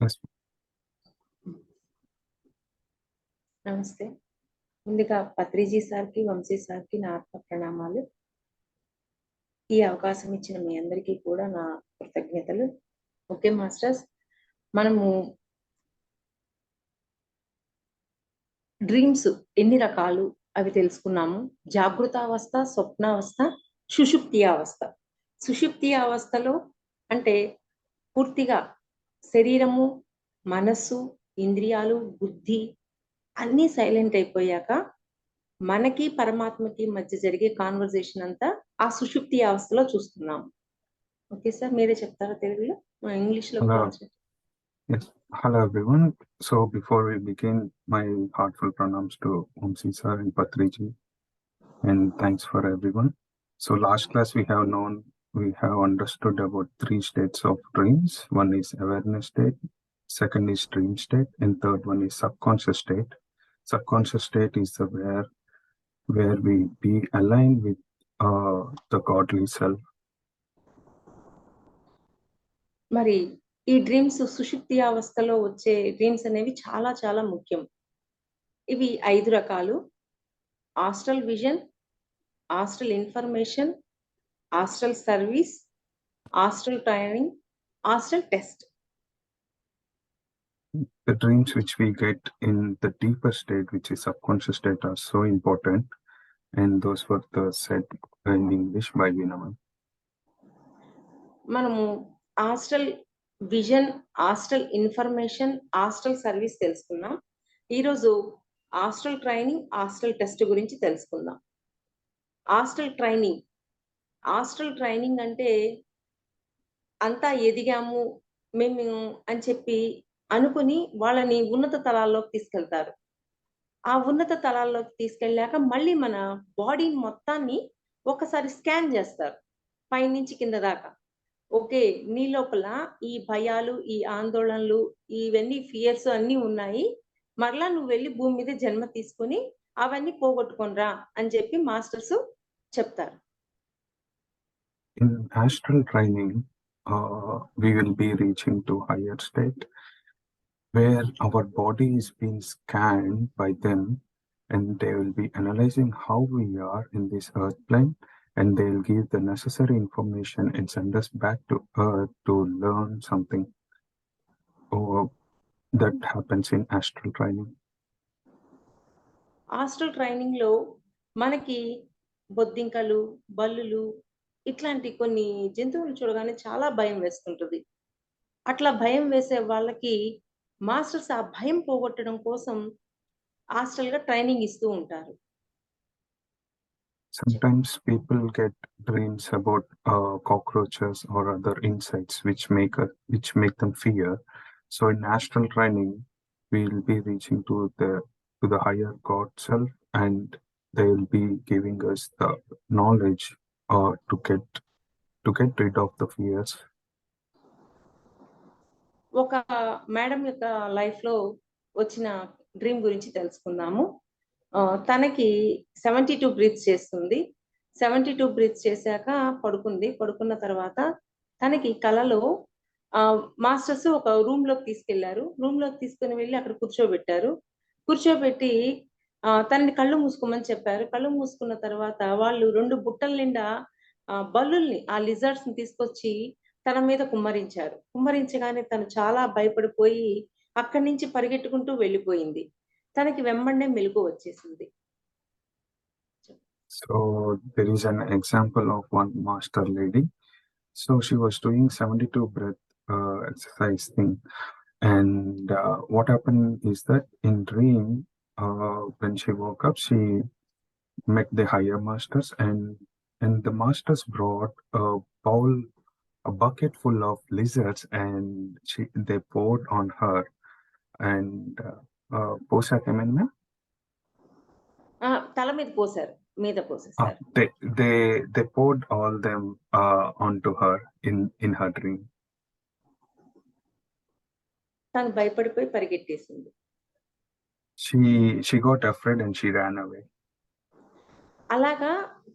Yes. నమస్తే. ముందుగా పత్రిజీ సార్కి, వంశీ సార్కి నా ఆత్మ ప్రణామాలు. ఈ అవకాశం ఇచ్చిన మీ అందరికీ కూడా నా కృతజ్ఞతలు. ఓకే మాస్టర్స్, మనము డ్రీమ్స్ ఎన్ని రకాలు అవి తెలుసుకున్నాము. జాగృతావస్థ, స్వప్నావస్థ, సుషుప్తి అవస్థ. సుషుప్తి అవస్థలో అంటే పూర్తిగా శరీరము, మనస్సు, ఇంద్రియాలు, బుద్ధి అన్నీ సైలెంట్ అయిపోయాక మనకి పరమాత్మకి మధ్య జరిగే కాన్వర్జేషన్ అంతా ఆ సుషుప్తి అవస్థలో చూస్తున్నాం. ఓకే సార్, మీరే చెప్తారా తెలుగులో? ఇంగ్లీష్ లో Yes. Hello everyone. So before we begin, my heartfelt pranams to Vamsi sir and Patriji, and thanks for everyone. So last class we have understood about 3 states of dreams. One is awareness state, second is dream state, and third one is subconscious state. Subconscious state is the where we be aligned with the godly self. మరి ఈ dreams సుషుప్తి అవస్థలో వచ్చే dreams అనేవి చాలా చాలా ముఖ్యం. ఇవి 5 రకాలు: astral vision, astral information, astral service, astral training, astral test. The dreams which we get in the deeper state, which is subconscious state, are so important, and those were the said in English by Veena. మనము astral vision, astral information, astral service తెలుసుకున్నాం. ఈరోజు astral training, astral test గురించి తెలుసుకుందాం. Astral training అంటే అంతా ఎదిగాము మేము అని చెప్పి అనుకుని వాళ్ళని ఉన్నత తలాల్లోకి తీసుకెళ్తారు. ఆ ఉన్నత తలాల్లోకి తీసుకెళ్ళాక మళ్ళీ మన బాడీ మొత్తాన్ని ఒకసారి స్కాన్ చేస్తారు, పైనుంచి కింద దాకా. ఓకే, నీ లోపల ఈ భయాలు, ఈ ఆందోళనలు, ఇవన్నీ ఫియర్స్ అన్నీ ఉన్నాయి, మరలా నువ్వు వెళ్ళి భూమి మీద జన్మ తీసుకుని అవన్నీ పోగొట్టుకొనిరా అని చెప్పి మాస్టర్స్ చెప్తారు. In astral training, we will be reaching to higher state where our body is being scanned by them, and they will be analyzing how we are in this earth plane, and they will give the necessary information and send us back to earth to learn something. That happens in astral training. Astral training లో మనకి బొద్దింకలు, బల్లులు ఇట్లాంటి కొన్ని జంతువులు చూడగానే చాలా భయం వేస్తుంటుంది. అట్లా భయం వేసే వాళ్ళకి మాస్టర్స్ ఆ భయం పోగొట్టడం కోసం ఆస్ట్రల్ గా ట్రైనింగ్ ఇస్తూ ఉంటారు. Sometimes people get dreams about cockroaches or other insects which make them fear. So in astral training, we will be reaching to the higher God self, and they will be giving us the knowledge to get rid of the fears. ఒక madam యొక్క life లో వచ్చిన dream గురించి తెలుసుకుందాము. తనకి 72 breathes చేస్తుంది. 72 breathes చేశాక పడుకున్న తర్వాత తనకి కలలో మాస్టర్స్ ఒక రూమ్ లోకి తీసుకెళ్లారు. రూమ్ లోకి తీసుకుని వెళ్ళి అక్కడ కూర్చోబెట్టి తనని కళ్ళు మూసుకోమని చెప్పారు. కళ్ళు మూసుకున్న తర్వాత వాళ్ళు 2 బుట్టల నిండా బల్లుల్ని, ఆ లిజర్డ్స్ ని తీసుకొచ్చి తన మీద కుమ్మరించగానే తను చాలా భయపడిపోయి అక్కడి నుంచి పరిగెట్టుకుంటూ వెళ్ళిపోయింది. తనకి వెంబడే మెలకు వచ్చేసింది. So there is an example of one master lady. So she was doing 72 breath exercise thing, and what happened is that in dream, when she woke up, she met the higher masters, and the masters brought a bucket full of lizards, and they poured on her. And పోసాకేమైనా తల మీద పోసారు. They poured all them onto her in her dream. తను భయపడిపోయి పరిగెట్టేసింది. She got afraid and she ran away. అలాగా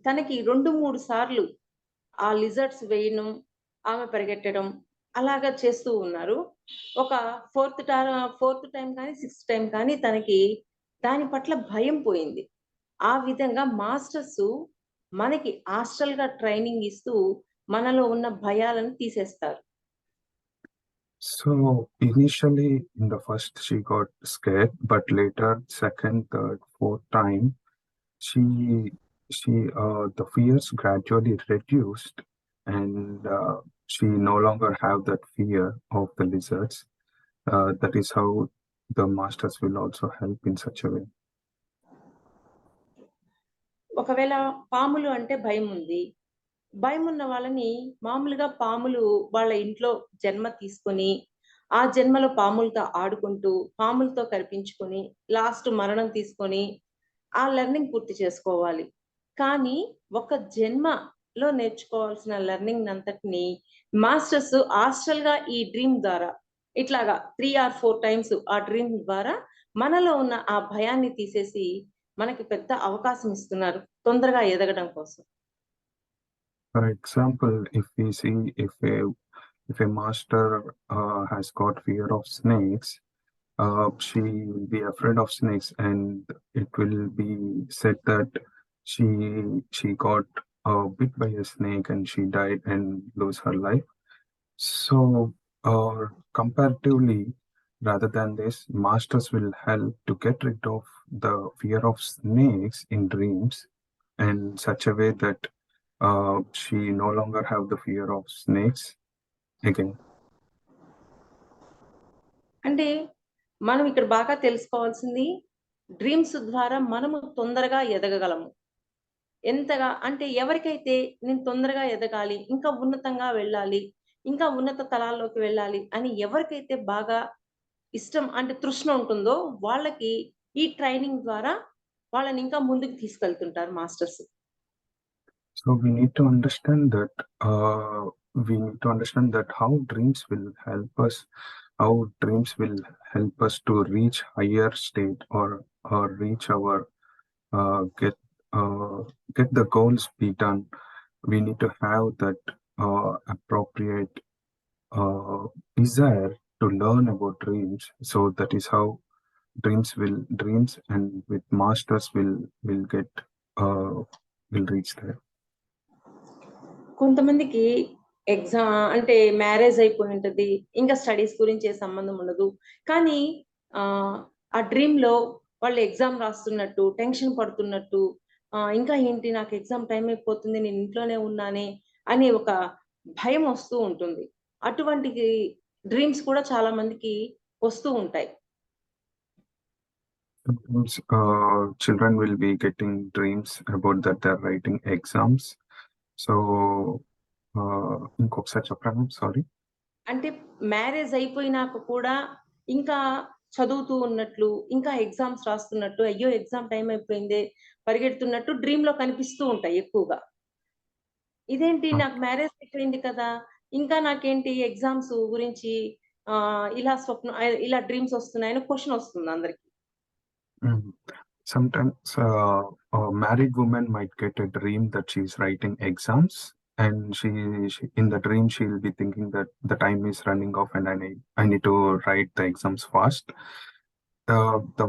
తనకి 2-3 సార్లు ఆ lizards వేయడం, ఆమె పరిగెట్టడం, అలాగా చేస్తూ ఉన్నారు. ఒక ఫోర్త్ టైమ్ కానీ, సిక్స్త్ టైమ్ కానీ తనకి దాని పట్ల భయం పోయింది. ఆ విధంగా మాస్టర్సు మనకి హాస్టల్‌గా ట్రైనింగ్ ఇస్తూ మనలో ఉన్న భయాలను తీసేస్తారు. So initially in the first she got scared, but later second, third, fourth time she the fears gradually reduced, and she no longer have that fear of the lizards. That is how the masters will also help in such a way. ఒకవేళ పాములు అంటే భయముంది. భయమున్న వాళ్ళని మామూలుగా పాములు వాళ్ళ ఇంట్లో జన్మ తీసుకొని, ఆ జన్మలో పాములతో ఆడుకుంటూ, పాములతో కరిపించుకొని, లాస్ట్ మరణం తీసుకొని, ఆ లెర్నింగ్ పూర్తి చేసుకోవాలి. కానీ ఒక జన్మలో నేర్చుకోవాల్సిన లెర్నింగ్‌నంతటిని మాస్టర్స్ హాస్టల్‌గా ఈ డ్రీమ్ ద్వారా ఇట్లాగా 3 ఆర్ 4 టైమ్స్ ఆ డ్రీమ్ ద్వారా మనలో ఉన్న ఆ భయాన్ని తీసేసి, మనకి పెద్ద అవకాశం ఇస్తున్నారు తొందరగా ఎదగడం కోసం. For example, if we see if a master has got fear of snakes, she will be afraid of snakes, and it will be said that she got bit by a snake and she died and lose her life. So, comparatively, rather than this, masters will help to get rid of the fear of snakes in dreams in such a way that she no longer have the fear of snakes again. అంటే మనం ఇక్కడ బాగా తెలుసుకోవాల్సింది dreams ద్వారా మనము తొందరగా ఎదగగలము. ఎంతగా అంటే ఎవరికైతే నేను తొందరగా ఎదగాలి, ఇంకా ఉన్నతంగా వెళ్ళాలి, ఇంకా ఉన్నత తలాల్లోకి వెళ్ళాలి అని ఎవరికైతే బాగా ఇష్టం అంటే తృష్ణ ఉంటుందో వాళ్ళకి ఈ ట్రైనింగ్ ద్వారా వాళ్ళని ఇంకా ముందుకు తీసుకెళ్తుంటారు masters. So we need to understand that how dreams will help us, how dreams will help us to reach higher state or reach our uh, get get the goals be done. We need to have that appropriate uh, desire to learn about dreams. So that is how dreams and with masters will get uh, will reach there. కొంతమందికి అంటే marriage అయిపోయి ఉంటది. ఇంకా studies గురించే సంబంధం ఉండదు. కానీ ఆహ్, ఆ డ్రీమ్‌లో వాళ్ళు ఎగ్జామ్ రాస్తున్నట్టు, టెన్షన్ పడుతున్నట్టు, ఇంకా ఏంటి నాకు ఎగ్జామ్ టైమ్ అయిపోతుంది. నేను ఇంట్లోనే ఉన్నానే అనే ఒక భయం వస్తూ ఉంటుంది. అటువంటి డ్రీమ్స్ కూడా చాలా మందికి వస్తూ ఉంటాయి. Sometimes children will be getting dreams about that they're writing exams. So, ఇంకొకసారి చెప్పండి, సారీ. అంటే మ్యారేజ్ అయిపోయినాక కూడా ఇంకా చదువుతూ ఉన్నట్లు, ఇంకా ఎగ్జామ్స్ రాస్తున్నట్టు, అయ్యో! ఎగ్జామ్ టైమ్ అయిపోయిందే పరిగెడుతున్నట్టు డ్రీమ్‌లో కనిపిస్తూ ఉంటాయి ఎక్కువగా. ఇదేంటి నాకు మ్యారేజ్ అయిపోయింది కదా! ఇంకా నాకేంటి ఎగ్జామ్స్ గురించి ఇలా డ్రీమ్స్ వస్తున్నాయని క్వెషన్ వస్తుంది అందరికి. Sometimes a married woman might get a dream that she's writing exams, and she in the dream she'll be thinking that the time is running off and I need to write the exams fast. The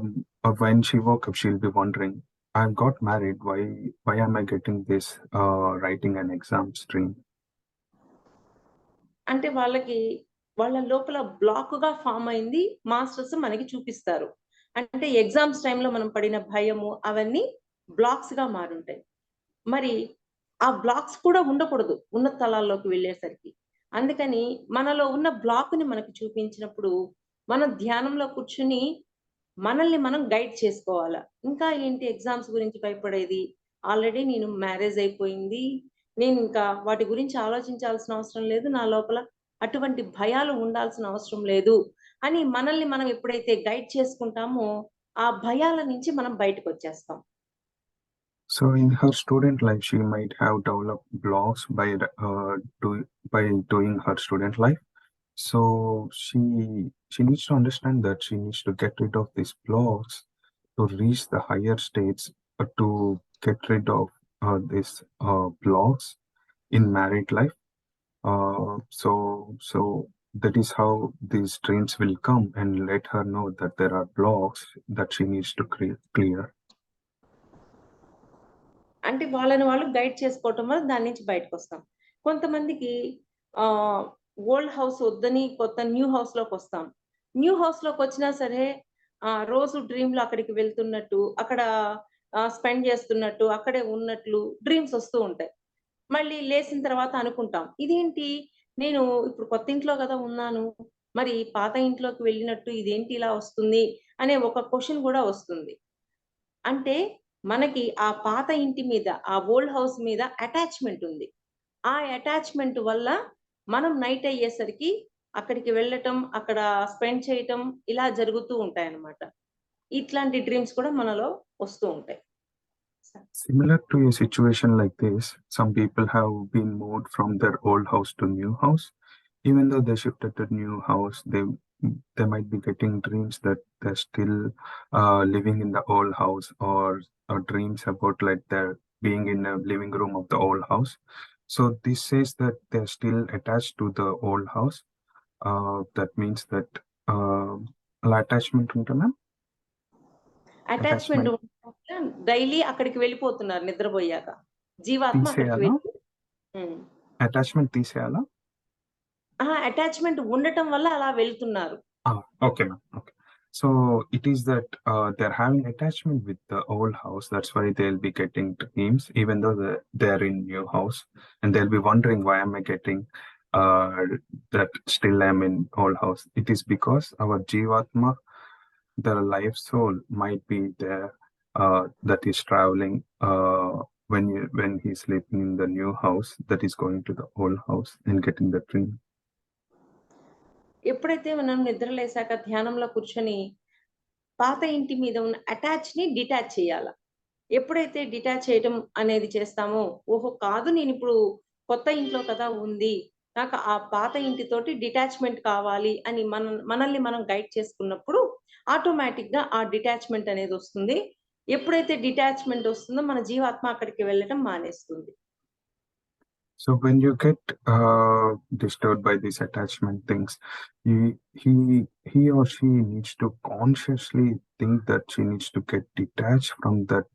When she woke up, she'll be wondering, I've got married. Why am I getting this writing an exams dream? అంటే వాళ్ళ లోపల బ్లాక్‌గా form అయింది masters మనకి చూపిస్తారు. అంటే exams టైమ్‌లో మనం పడిన భయము అవన్నీ బ్లాక్స్‌గా మారుంటాయి. మరి ఆ బ్లాక్స్ కూడా ఉండకూడదు ఉన్నత తలాల్లోకి వెళ్ళేసరికి. అందుకని మనలో ఉన్న బ్లాక్‌ని మనకు చూపించినప్పుడు, మనం ధ్యానంలో కూర్చొని మనల్ని మనం గైడ్ చేసుకోవాల. ఇంకా ఏంటి ఎగ్జామ్స్ గురించి భయపడేది? ఆల్రెడీ నేను మ్యారేజ్ అయిపోయింది. నేనింకా వాటి గురించి ఆలోచించాల్సిన అవసరం లేదు. నా లోపల అటువంటి భయాలు ఉండాల్సిన అవసరం లేదు అని మనల్ని మనం ఎప్పుడైతే గైడ్ చేసుకుంటామో, ఆ భయాల నుంచి మనం బయటకొచ్చేస్తాం. So in her student life, she might have developed blocks by doing her student life. So she needs to understand that she needs to get rid of these blocks to reach the higher states, to get rid of these blocks in married life. So that is how these dreams will come and let her know that there are blocks that she needs to clear. అంటే వాళ్ళని వాళ్ళు guide చేసుకోవటం వల్ల దాని నుంచి బయటకొస్తాం. కొంతమందికి old house వద్దని కొత్త న్యూ హౌస్‌లోకొస్తాం. న్యూ హౌస్‌లోకొచ్చినా సరే రోజు డ్రీమ్‌లో అక్కడికి వెళ్తున్నట్టు, అక్కడ స్పెండ్ చేస్తున్నట్టు, అక్కడే ఉన్నట్లు డ్రీమ్స్ వస్తూ ఉంటాయి. మళ్ళీ లేసిన తర్వాత అనుకుంటాం. ఇదేంటి నేను ఇప్పుడు కొత్త ఇంట్లో గదా ఉన్నాను. మరి పాత ఇంట్లోకి వెళ్ళినట్టు ఇదేంటి ఇలా వస్తుంది అనే ఒక క్వెషన్ గూడా వస్తుంది. అంటే మనకి ఆ పాత ఇంటి మీద, ఆ ఓల్డ్ హౌస్ మీద అటాచ్‌మెంట్ ఉంది. ఆ అటాచ్‌మెంట్ వల్ల మనం నైట్ అయ్యేసరికి అక్కడికి వెళ్ళటం, అక్కడ స్పెండ్ చేయటం ఇలా జరుగుతూ ఉంటాయన్నమాట. ఇట్లాంటి డ్రీమ్స్ కూడా మనలో వస్తూ ఉంటాయి. Similar to a situation like this, some people have been moved from their old house to new house. Even though they shifted to new house, they might be getting dreams that they're still living in the old house, or dreams about like they're being in a living room of the old house. So this says that they're still attached to the old house. That means that అలా attachment ఉంటుందా? Attachment daily అక్కడికి వెళ్ళిపోతున్నారు నిద్రబోయాక. జీవాత్మ అక్కడికి తీసేయాలా? వెళ్ళి హ్మ్. Attachment తీసేయాలా? Attachment ఉండటం వల్ల అలా వెళ్తున్నారు. Okay, ma'am. Okay. So it is that they're having attachment with the old house. That's why they'll be getting dreams, even though they're in new house, and they'll be wondering why am I getting uh, that still I'm in old house. It is because our Jivatma, the life soul, might be there, that is traveling when he's sleeping in the new house, that is going to the old house and getting the dream. ఎప్పుడైతే మనం నిద్రలేసాక ధ్యానంలో కూర్చొని పాత ఇంటి మీద ఉన్న అటాచ్‌ని detach చేయాల. ఎప్పుడైతే డిటాచ్ చేయటం అనేది చేస్తామో, ఓహో! కాదు నేనిప్పుడు కొత్త ఇంట్లో కదా ఉంది. నాకు ఆ పాత ఇంటితోటి డిటాచ్‌మెంట్ కావాలి అని మనల్ని మనం గైడ్ చేసుకున్నప్పుడు ఆటోమేటిక్‌గా ఆ డిటాచ్‌మెంట్ అనేదొస్తుంది. ఎప్పుడైతే డిటాచ్‌మెంట్ వస్తుందో మన జీవాత్మ అక్కడికి వెళ్ళటం మానేస్తుంది. So when you get disturbed by these attachment things, he or she needs to consciously think that she needs to get detached from that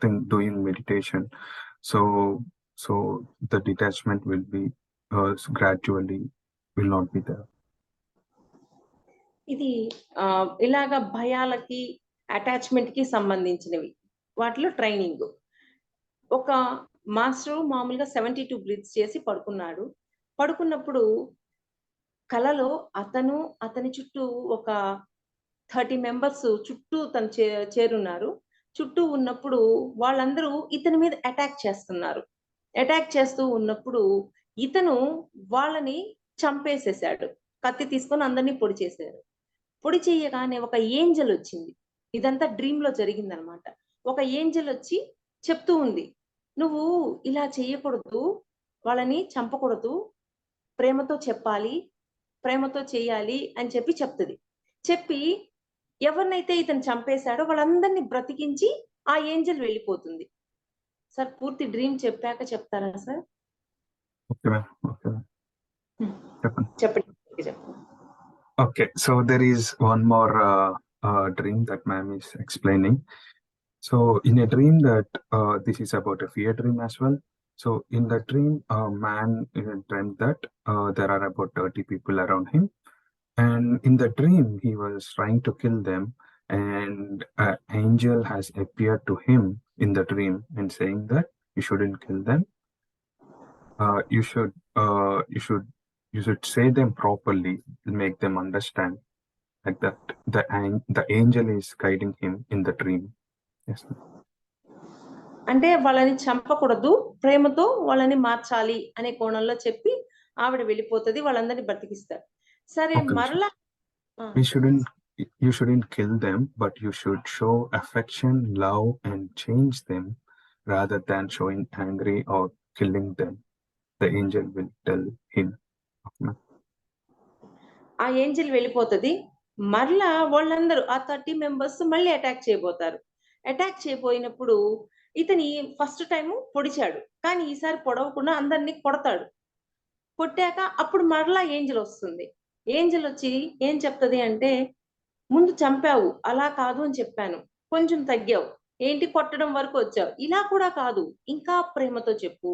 thing doing meditation. So the detachment will be gradually will not be there. ఇది ఇలాగ భయాలకి, అటాచ్‌మెంట్‌కి సంబంధించినవి. వాటిలో training. ఒక master మామూలుగా 72 breathes చేసి పడుకున్నాడు. పడుకున్నప్పుడు కలలో అతను, అతని చుట్టూ ఒక 30 మెంబర్స్ చుట్టూ తను చేరున్నారు. చుట్టూ ఉన్నప్పుడు వాళ్ళందరూ ఇతని మీద అటాక్ చేస్తున్నారు. అటాక్ చేస్తూ ఉన్నప్పుడు ఇతను వాళ్ళని చంపేసేసాడు. కత్తి తీసుకొని అందరిని పొడి చేశారు. పొడి చెయ్యగానే ఒక ఏంజెల్ వచ్చింది. ఇదంతా డ్రీమ్‌లో జరిగిందనమాట. ఒక ఏంజెల్ వచ్చి చెప్తూ ఉంది. "నువ్వు ఇలా చెయ్యకూడదు. వాళ్ళని చంపకూడదు. ప్రేమతో చెప్పాలి. ప్రేమతో చెయ్యాలి" అని చెప్పి చెప్తది. చెప్పి ఎవరినైతే ఇతను చంపేసాడో వాళ్ళందరిని బ్రతికించి ఆ ఏంజెల్ వెళ్ళిపోతుంది. సార్ పూర్తి డ్రీమ్ చెప్పాక చెప్తారా sir? Okay, ma'am. Okay, ma'am. హ్మ్. చెప్పండి. చెప్పండి. చెప్పండి. Okay, so there is one more dream that ma'am is explaining. So in a dream that this is about a fear dream as well. So in the dream, a man dreamt that there are about 30 people around him, and in the dream he was trying to kill them, and an angel has appeared to him in the dream and saying that you shouldn't kill them. You should say them properly, make them understand, like that. The angel is guiding him in the dream. Yes, ma'am. అంటే వాళ్ళని చంపకూడదు. ప్రేమతో వాళ్ళని మార్చాలి అనే కోణంలో చెప్పి ఆవిడ వెళ్ళిపోతది. వాళ్ళందరిని బ్రతికిస్తారు. సరే Okay, మరలా we చెప్పండి. you shouldn't kill them, but you should show affection, love, and change them rather than showing angry or killing them. The angel will tell him. Okay, ma'am. ఆ ఏంజెల్ వెళ్ళిపోతది. మరలా వాళ్ళందరూ ఆ 30 మెంబర్స్ మళ్ళీ attack చేయబోతారు. Attack చేయబోయినప్పుడు ఇతని first time పొడిచాడు. కానీ ఈసారి పొడవకుండా అందరిని కొడతాడు. కొట్టాక అప్పుడు మరలా ఏంజెల్ వస్తుంది. ఏంజెల్ వచ్చి ఏం చెప్తది అంటే, ముందు చంపావు అలా కాదు అని చెప్పాను. కొంచెం తగ్గావు. ఏంటి కొట్టడం వరకు వచ్చావు. ఇలా కూడా కాదు. ఇంకా ప్రేమతో చెప్పు.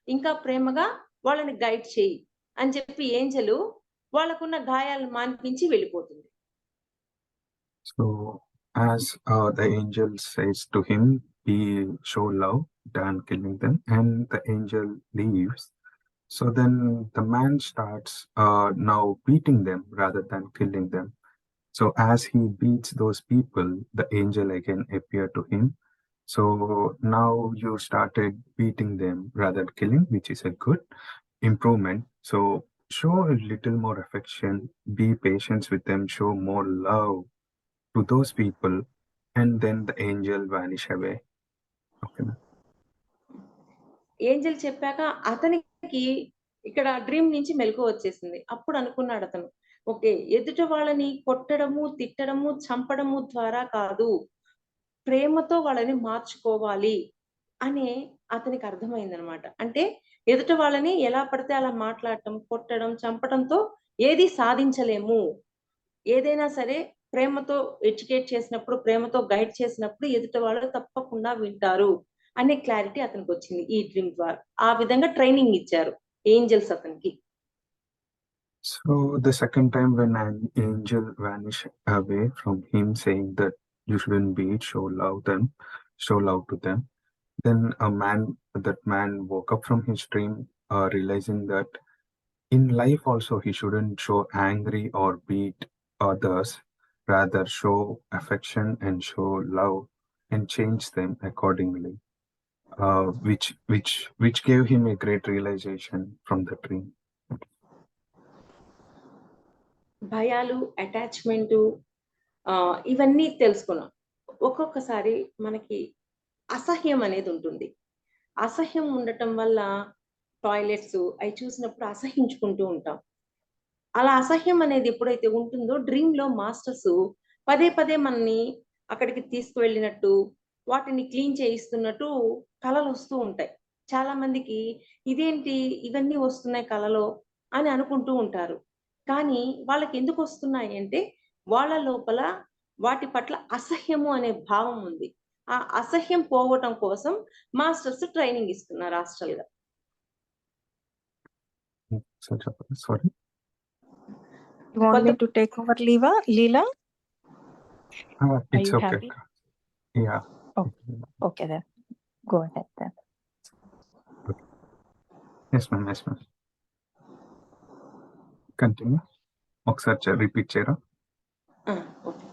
ఇంకా ప్రేమగా వాళ్ళని గైడ్ చెయ్యి అని చెప్పి ఏంజెలు వాళ్ళకున్న గాయాలను మాన్పించి వెళ్ళిపోతుంది. So, as the angel says to him, he show love than killing them, and the angel leaves. So then the man starts now beating them rather than killing them. So as he beats those people, the angel again appeared to him. So now you started beating them rather than killing, which is a good improvement. So show a little more affection, be patient with them, show more love to those people, and then the angel vanish away. Okay. Angel చెప్పాక అతనికి ఇక్కడ dream నుంచి మెలకువ వచ్చేసింది. అప్పుడు అనుకున్నాడు అతను. Okay. ఎదుట వాళ్ళని కొట్టడము, తిట్టడము, చంపడము ద్వారా కాదు. ప్రేమతో వాళ్ళని మార్చుకోవాలి అని అతనికి అర్థమైందనమాట. అంటే ఎదుట వాళ్ళని ఎలా పడితే అలా మాట్లాడటం, కొట్టడం, చంపడంతో ఏది సాధించలేము. ఏదైనా సరే ప్రేమతో ఎడ్యుకేట్ చేసినప్పుడు, ప్రేమతో గైడ్ చేసినప్పుడు ఎదుట వాళ్ళు తప్పకుండా వింటారు అనే క్లారిటీ అతనికొచ్చింది ఈ డ్రీమ్ ద్వారా. ఆ విధంగా ట్రైనింగ్ ఇచ్చారు ఏంజెల్స్ అతనికి. So the second time when an angel vanished away from him, saying that you shouldn't beat, show love to them. Then that man woke up from his dream, realizing that in life also he shouldn't show angry or beat others, rather show affection and show love and change them accordingly. Which gave him a great realization from the dream. భయాలు, attachment ఇవన్నీ తెలుసుకున్నాం. ఒక్కొక్కసారి మనకి అసహ్యం అనేది ఉంటుంది. అసహ్యం ఉండటం వల్ల టాయిలెట్స్ అయి చూసినప్పుడు అసహ్యించుకుంటూ ఉంటాం. అలా అసహ్యం అనేది ఎప్పుడైతే ఉంటుందో డ్రీమ్‌లో మాస్టర్సు పదే పదే మనని అక్కడికి తీసుకువెళ్ళినట్టు, వాటిని క్లీన్ చేయిస్తున్నట్టు కలలొస్తూ ఉంటాయి. చాలా మందికి ఇదేంటి ఇవన్నీ వస్తున్నాయి కలలో అని అనుకుంటూ ఉంటారు. కానీ వాళ్ళకెందుకొస్తున్నాయి అంటే వాళ్ళ లోపల వాటి పట్ల అసహ్యము అనే భావం ఉంది. ఆ అసహ్యం పోగొట్టం కోసం మాస్టర్స్ ట్రైనింగ్ ఇస్తున్నారు హాస్టల్‌గా. Sorry. You want me కొంత to take over, Leela? Are It's you okay. happy? Yeah. Oh, okay then. Go ahead then. Yes, ma'am. Yes, ma'am. Continue. ఒకసారి రిపీట్ చేయరా? ఆ! ఓకే.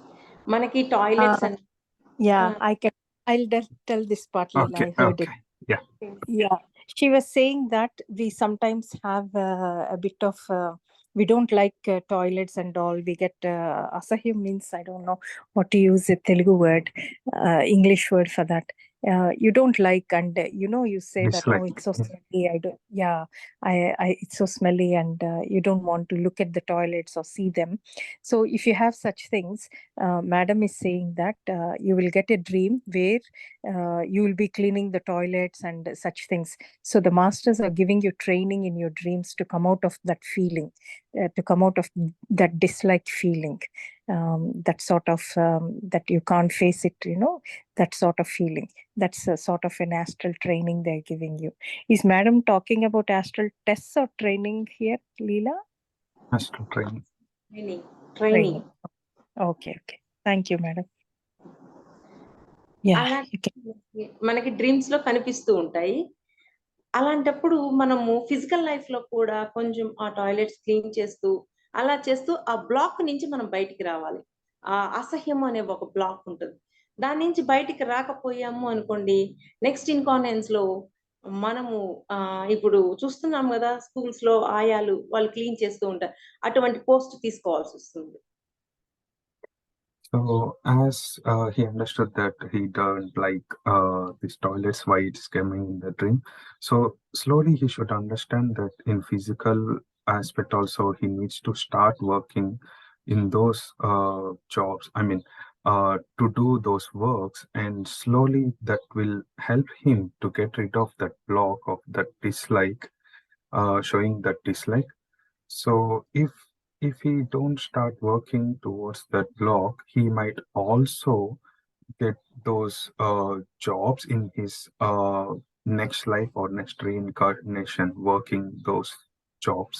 మనకి టాయిలెట్స్ Uh, అని Yeah, ఆ! I'll tell this part, Leela. Okay. I heard it. Okay. Yeah. Yeah, she was saying that we sometimes have a bit of we don't like toilets and all. We get asahya means I don't know what to use a Telugu word, English word for that. You don't like, and you say that, oh, Dislike. it's so smelly. I don't. Yeah, it's so smelly, and you don't want to look at the toilets or see them. So if you have such things, Madam is saying that you will get a dream where you will be cleaning the toilets and such things. So the masters are giving you training in your dreams to come out of that feeling, to come out of that dislike feeling, that sort of that you can't face it, that sort of feeling. That's a sort of an astral training they're giving you. Is Madam talking about astral tests or training here, Leela? Astral training. Training. Okay. Thank you, Madam. Yeah. మనకి dreams లో కనిపిస్తూ ఉంటాయి. అలాంటప్పుడు మనము physical life లో కూడా కొంచెం ఆ టాయిలెట్స్ క్లీన్ చేస్తూ అలా చేస్తూ ఆ బ్లాక్ నుంచి మనం బయటికి రావాలి. ఆ అసహ్యం అనే ఒక బ్లాక్ ఉంటుంది. దాని నుంచి బయటికి రాకపోయాము అనుకోండి, నెక్స్ట్ ఇన్కాన్ఫిడెన్స్ లో మనము ఇప్పుడు చూస్తున్నాం కదా స్కూల్స్ లో ఆయాలు వాళ్ళు క్లీన్ చేస్తూ ఉంటారు. అటువంటి పోస్ట్ తీసుకోవాల్సి వస్తుంది. So as he understood that he don't like these toilets, why it's coming in the dream. So slowly he should understand that in physical aspect also he needs to start working in those jobs. I mean, to do those works, and slowly that will help him to get rid of that block of that dislike showing that dislike. So if he don't start working towards that block, he might also get those jobs in his next life or next reincarnation, working those jobs.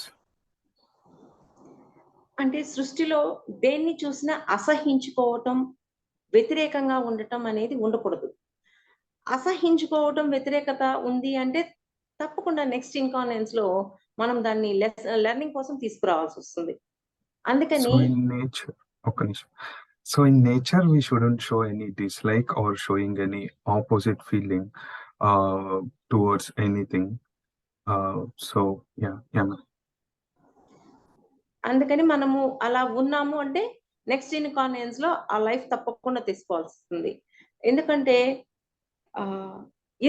అంటే సృష్టిలో దేన్ని చూసినా అసహించుకోవటం, వ్యతిరేకంగా ఉండటం అనేది ఉండకూడదు. అసహించుకోవటం, వ్యతిరేకత ఉంది అంటే తప్పకుండా నెక్స్ట్ ఇన్కార్నెన్స్ లో మనం దాన్ని లెర్నింగ్ కోసం తీసుకురావాల్సి వస్తుంది. So అందుకని in nature, okay. So in nature, we shouldn't show any dislike or showing any opposite feeling towards anything. So yeah, yeah. ma'am. అందుకని మనము అలా ఉన్నాము అంటే నెక్స్ట్ ఇన్కార్నెన్స్ లో ఆ లైఫ్ తప్పకుండా తీసుకోవాల్సి వస్తుంది. ఎందుకంటే ఆ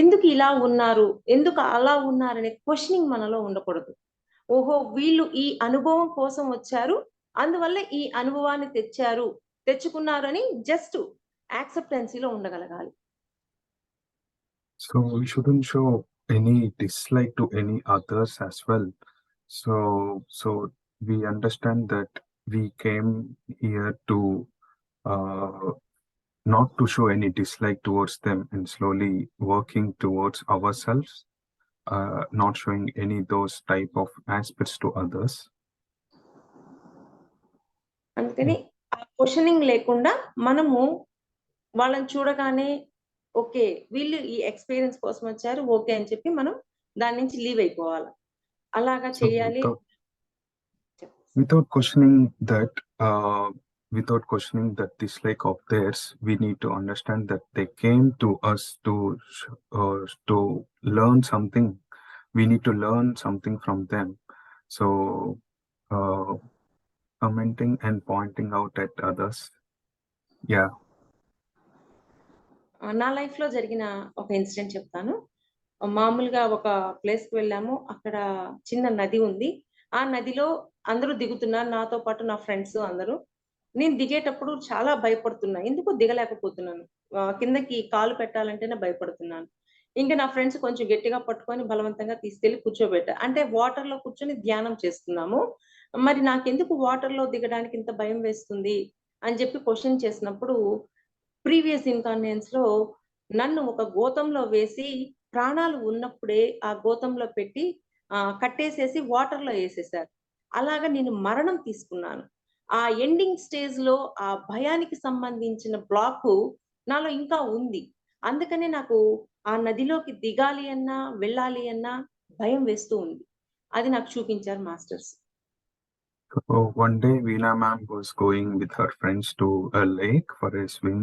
ఎందుకు ఇలా ఉన్నారు, ఎందుకు అలా ఉన్నారు అనే క్వశ్చనింగ్ మనలో ఉండకూడదు. ఓహో వీళ్ళు ఈ అనుభవం కోసం వచ్చారు, అందువల్ల ఈ అనుభవాన్ని తెచ్చుకున్నారు అని just యాక్సెప్టెన్సీలో ఉండగలగాలి. So we shouldn't show any dislike to any others as well. So we understand that we came here to uh, not to show any dislike towards them and slowly working towards ourselves, not showing any those type of aspects to others. అందుకని ఆ questioning లేకుండా మనము వాళ్ళని చూడగానే okay వీళ్ళు ఈ experience కోసం వచ్చారు ఓకే అని చెప్పి మనం దాని నుంచి లీవ్ అయిపోవాలి. అలాగా So చేయాలి. without questioning that dislike of theirs, we need to understand that they came to us to learn something. We need to learn something from them. So uh, commenting and pointing out at others, yeah. నా life లో జరిగిన ఒక incident చెప్తాను. మామూలుగా ఒక place కి వెళ్ళాము. అక్కడ చిన్న నది ఉంది. ఆ నదిలో అందరూ దిగుతున్నారు, నాతో పాటు నా ఫ్రెండ్స్ అందరూ. నేను దిగేటప్పుడు చాలా భయపడుతున్నా, ఎందుకో దిగలేకపోతున్నాను. కిందకి కాలు పెట్టాలంటేనే భయపడుతున్నాను. ఇంకా నా ఫ్రెండ్స్ కొంచెం గట్టిగా పట్టుకొని బలవంతంగా తీసుకెళ్లి కూర్చోబెట్టా. అంటే వాటర్ లో కూర్చొని ధ్యానం చేస్తున్నాము. మరి నాకెందుకు వాటర్ లో దిగడానికి ఇంత భయం వేస్తుంది అని చెప్పి క్వశ్చన్ చేసినప్పుడు, ప్రీవియస్ ఇన్కార్నెన్స్ లో నన్ను ఒక గోతంలో వేసి ప్రాణాలు ఉన్నప్పుడే ఆ గోతంలో పెట్టి కట్టేసేసి వాటర్ లో వేసేసారు. అలాగా నేను మరణం తీసుకున్నాను. ఆ ఎండింగ్ స్టేజ్ లో ఆ భయానికి సంబంధించిన బ్లాక్ నాలో ఇంకా ఉంది. అందుకనే నాకు ఆ నదిలోకి దిగాలి అన్నా వెళ్ళాలి అన్నా భయం వేస్తూ ఉంది. అది నాకు చూపించారు masters. So one day Veena ma'am was going with her friends to a lake for a swim,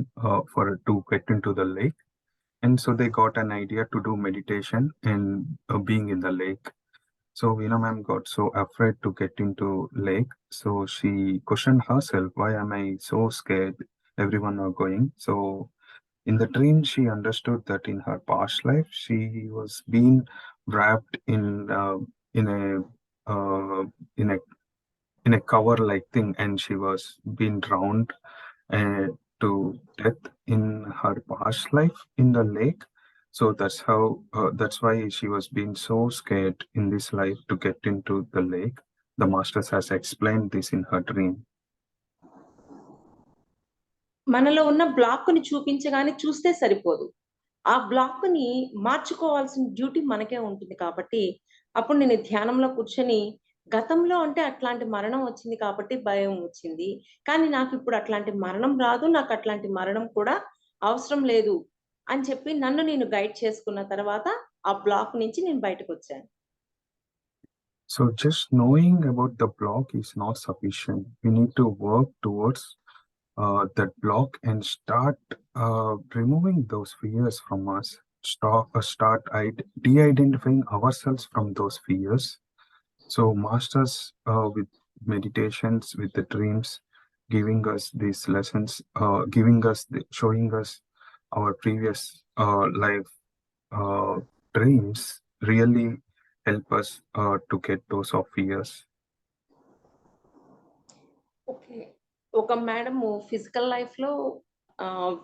to get into the lake. And so they got an idea to do meditation and being in the lake. So Veena ma'am got so afraid to get into lake. So she questioned herself, why am I so scared? Everyone are going. So in the dream, she understood that in her past life, she was being wrapped in a uh, in a in a cover like thing, and she was being drowned to death in her past life in the lake. So that's why she was being so scared in this life to get into the lake. The masters has explained this in her dream. మనలో ఉన్న black ని చూపించగానే చూస్తే సరిపోదు. ఆ black ని మార్చుకోవాల్సిన duty మనకే ఉంటుంది. కాబట్టి అప్పుడు నేను ధ్యానంలో కూర్చొని గతంలో అంటే అట్లాంటి మరణం వచ్చింది కాబట్టి భయం వచ్చింది. కానీ నాకు ఇప్పుడు అట్లాంటి మరణం రాదు. నాకు అట్లాంటి మరణం కూడా అవసరం లేదు అని చెప్పి నన్ను నేను గైడ్ చేసుకున్న తర్వాత ఆ బ్లాక్ నుంచి నేను బయటకు వచ్చాను. So just knowing about the block is not sufficient. We need to work towards that block and start removing those fears from us. Start de-identifying ourselves from those fears. So masters with meditations, with the dreams, giving us these lessons, showing us our previous life dreams really help us to get those of fears. Okay. ఒక madam physical life లో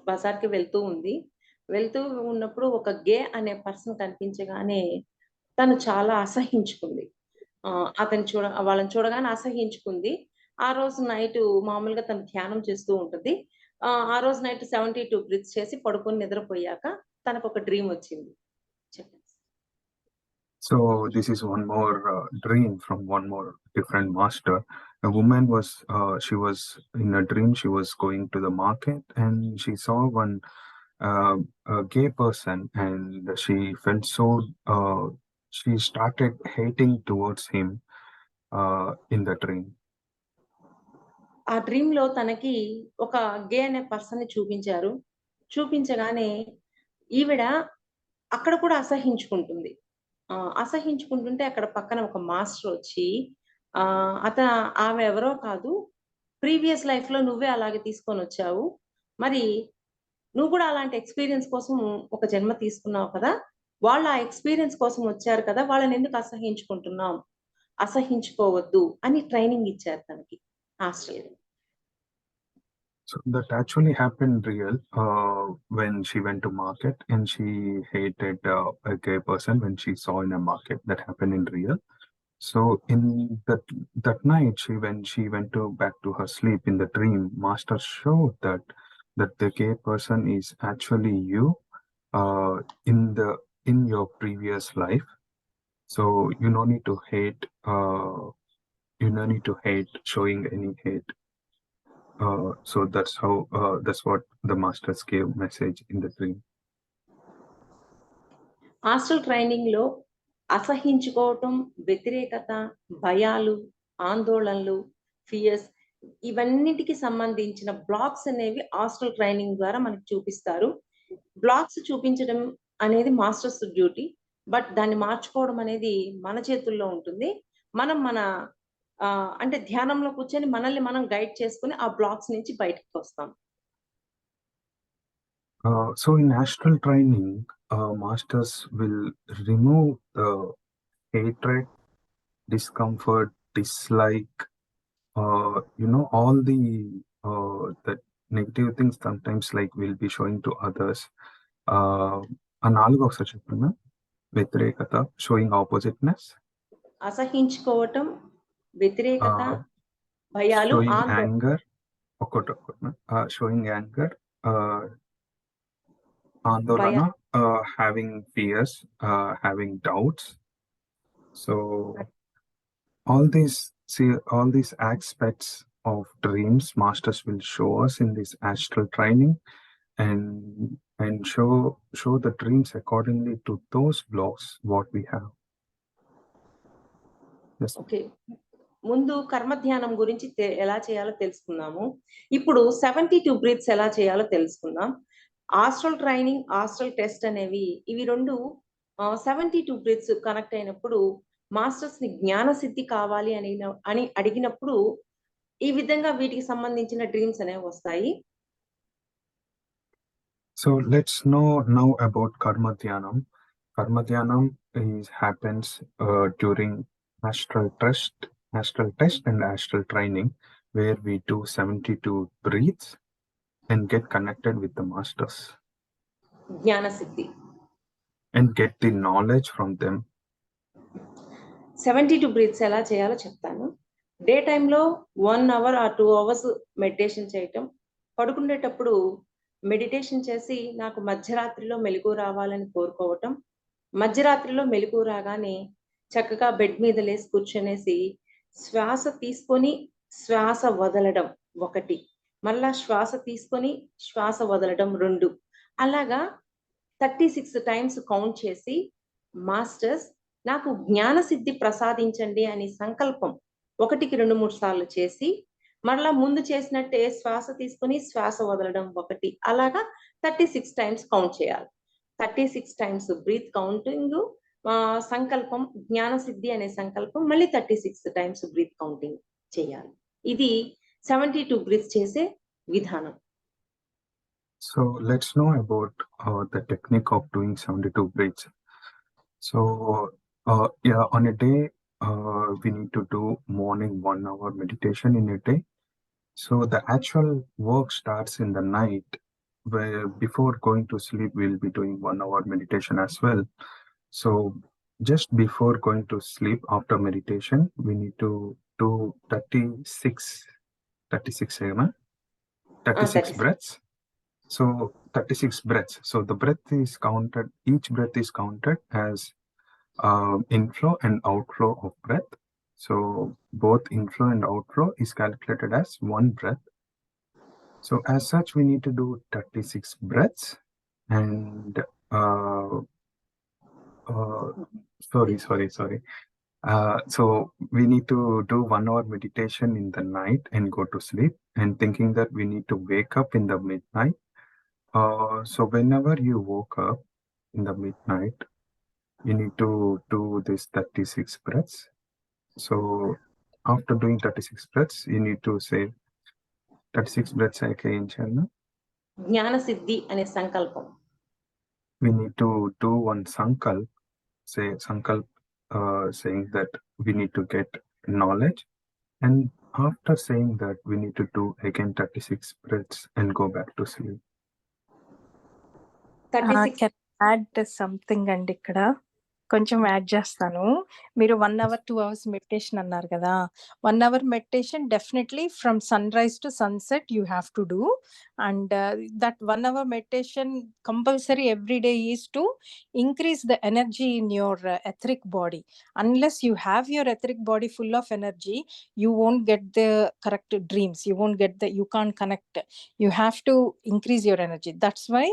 బజార్ కి వెళ్తూ ఉంది. వెళ్తూ ఉన్నప్పుడు ఒక గే అనే person కనిపించగానే తను చాలా అసహించుకుంది. వాళ్ళని చూడగానే అసహించుకుంది. ఆ రోజు నైటు మామూలుగా తను ధ్యానం చేస్తూ ఉంటది. ఆ రోజు నైట్ 72 బ్రీత్స్ చేసి పడుకొని నిద్రపోయాక తనకొక డ్రీమ్ వచ్చింది. చెప్పండి. So this is one more dream from one more different master. A woman was, she was in a dream, she was going to the market and she saw one a gay person and she felt so, she started hating towards him in the dream. ఆ డ్రీమ్‌లో తనకి ఒక గే అనే పర్సన్‌ని చూపించారు. చూపించగానే ఈవిడ అక్కడ కూడా అసహించుకుంటుంది. అసహించుకుంటుంటే అక్కడ పక్కన ఒక మాస్టర్ వచ్చి ఆహ్, అత ఆమె ఎవరో కాదు. ప్రీవియస్ లైఫ్‌లో నువ్వే అలాగే తీసుకొనొచ్చావు. మరి నువ్వు కూడా అలాంటి ఎక్స్‌పీరియన్స్ కోసం ఒక జన్మ తీసుకున్నావు కదా! వాళ్ళు ఆ ఎక్స్‌పీరియన్స్ కోసం వచ్చారు కదా! వాళ్ళనెందుకు అసహించుకుంటున్నావు? అసహించుకోవద్దు అని ట్రైనింగ్ ఇచ్చారు తనకి Australia. So that actually happened real when she went to market and she hated a gay person when she saw in a market. That happened in real. So in that night, when she went to back to her sleep in the dream, Master showed that the gay person is actually you uh, in your previous life. So you no need to hate. You no need to hate showing any hate. So that's how that's what the masters gave message in the dream. Hostel ట్రైనింగ్‌లో అసహించుకోవటం, వ్యతిరేకత, భయాలు, ఆందోళనలు, fears ఇవన్నిటికి సంబంధించిన blocks అనేవి hostel training ద్వారా మనకు చూపిస్తారు. బ్లాక్స్ చూపించడం అనేది మాస్టర్స్ డ్యూటీ. బట్ దాన్ని మార్చుకోవడం అనేది మన చేతుల్లో ఉంటుంది. మనం మన అంటే ధ్యానంలో కూర్చొని మనల్ని మనం గైడ్ చేసుకొని ఆ బ్లాక్స్ నుంచి బయటికొస్తాం. So in astral training, masters will remove the hatred, discomfort, dislike, all the negative things sometimes like will be showing to others. ఆ నాలుగు ఒకసారి చెప్పండి. వ్యతిరేకత, షోయింగ్ ఆపోజిట్నెస్, అసహించుకోవటం, వ్యతిరేకత, భయాలు, షోయింగ్ ఆందోళన. యాంగర్, ఒక్కొక్కటి షోయింగ్ యాంగర్, ఆందోళన, having fears, having doubts. So all these aspects of dreams masters will show us in this astral training and show the dreams accordingly to those blocks what we have. Yes. Okay. ముందు కర్మ ధ్యానం గురించి ఎలా చేయాలో తెలుసుకున్నాము. ఇప్పుడు 72 breathes ఎలా చేయాలో తెలుసుకుందాం. ఆస్ట్రల్ ట్రైనింగ్, ఆస్ట్రల్ టెస్ట్ అనేవి ఇవి 2 72 బ్రీత్స్ కనెక్ట్ అయినప్పుడు మాస్టర్స్‌ని జ్ఞాన సిద్ధి కావాలి అని అడిగినప్పుడు ఈ విధంగా వీటికి సంబంధించిన డ్రీమ్స్ అనేవి వస్తాయి. So let's know now about karma dhyanam. Karma dhyanam happens during astral test and astral training, where we do 72 breaths and get connected with the masters జ్ఞాన సిద్ధి. and get the knowledge from them. 72 breathes ఎలా చేయాలో చెప్తాను. Day టైమ్‌లో 1 hour are 2 hours meditation చేయటం. పడుకునేటప్పుడు meditation చేసి నాకు మధ్యరాత్రిలో మెలుకువ రావాలని కోరుకోవటం. మధ్యరాత్రిలో మెలుకువ రాగానే చక్కగా బెడ్ మీద లేసి కూర్చొనేసి శ్వాస తీసుకొని, శ్వాస వదలడం 1. మళ్ళా శ్వాస తీసుకొని, శ్వాస వదలడం 2. అలాగా 36 టైమ్స్ కౌంట్ చేసి మాస్టర్స్ నాకు జ్ఞాన సిద్ధి ప్రసాదించండి అని సంకల్పం 1కి 2, 3 సార్లు చేసి మరలా ముందు చేసినట్టే శ్వాస తీసుకొని శ్వాస వదలడం 1 అలాగా 36 టైమ్స్ కౌంట్ చేయాలి. 36 టైమ్స్ బ్రీత్ కౌంటింగ్, సంకల్పం జ్ఞాన సిద్ధి అనే సంకల్పం మళ్ళీ 36 టైమ్స్ బ్రీత్ కౌంటింగ్ చేయాలి. ఇది 72 బ్రీత్స్ చేసే విధానం. So let's know about the technique of doing 72 breaths. So yeah, on a day, we need to do morning 1 hour meditation in a day. So the actual work starts in the night, where before going to sleep, we'll be doing 1 hour meditation as well. So just before going to sleep after meditation, we need to do 36 ఏమా? 36 breaths. So 36 breaths. So the breath is counted, each breath is counted as inflow and outflow of breath. So both inflow and outflow is calculated as one breath. So as such, we need to do 36 breaths and sorry. So we need to do 1 hour meditation in the night and go to sleep, and thinking that we need to wake up in the midnight. So whenever you woke up in the midnight, you need to do this 36 breaths. So after doing 36 breaths, you need to say 36 breaths again, Channa. జ్ఞాన సిద్ధి అనే సంకల్పం. We need to do one sankalp, saying that we need to get knowledge. And after saying that, we need to do again 36 breaths and go back to sleep. 36 can I add something అండి ఇక్కడ కొంచెం add చేస్తాను. మీరు 1 hour 2 hours meditation అన్నారు కదా. 1 hour meditation definitely from sunrise to sunset you have to do. And that 1 hour meditation compulsory every day is to increase the energy in your etheric body. Unless you have your etheric body full of energy, you won't get the correct dreams. You can't connect. You have to increase your energy. That's why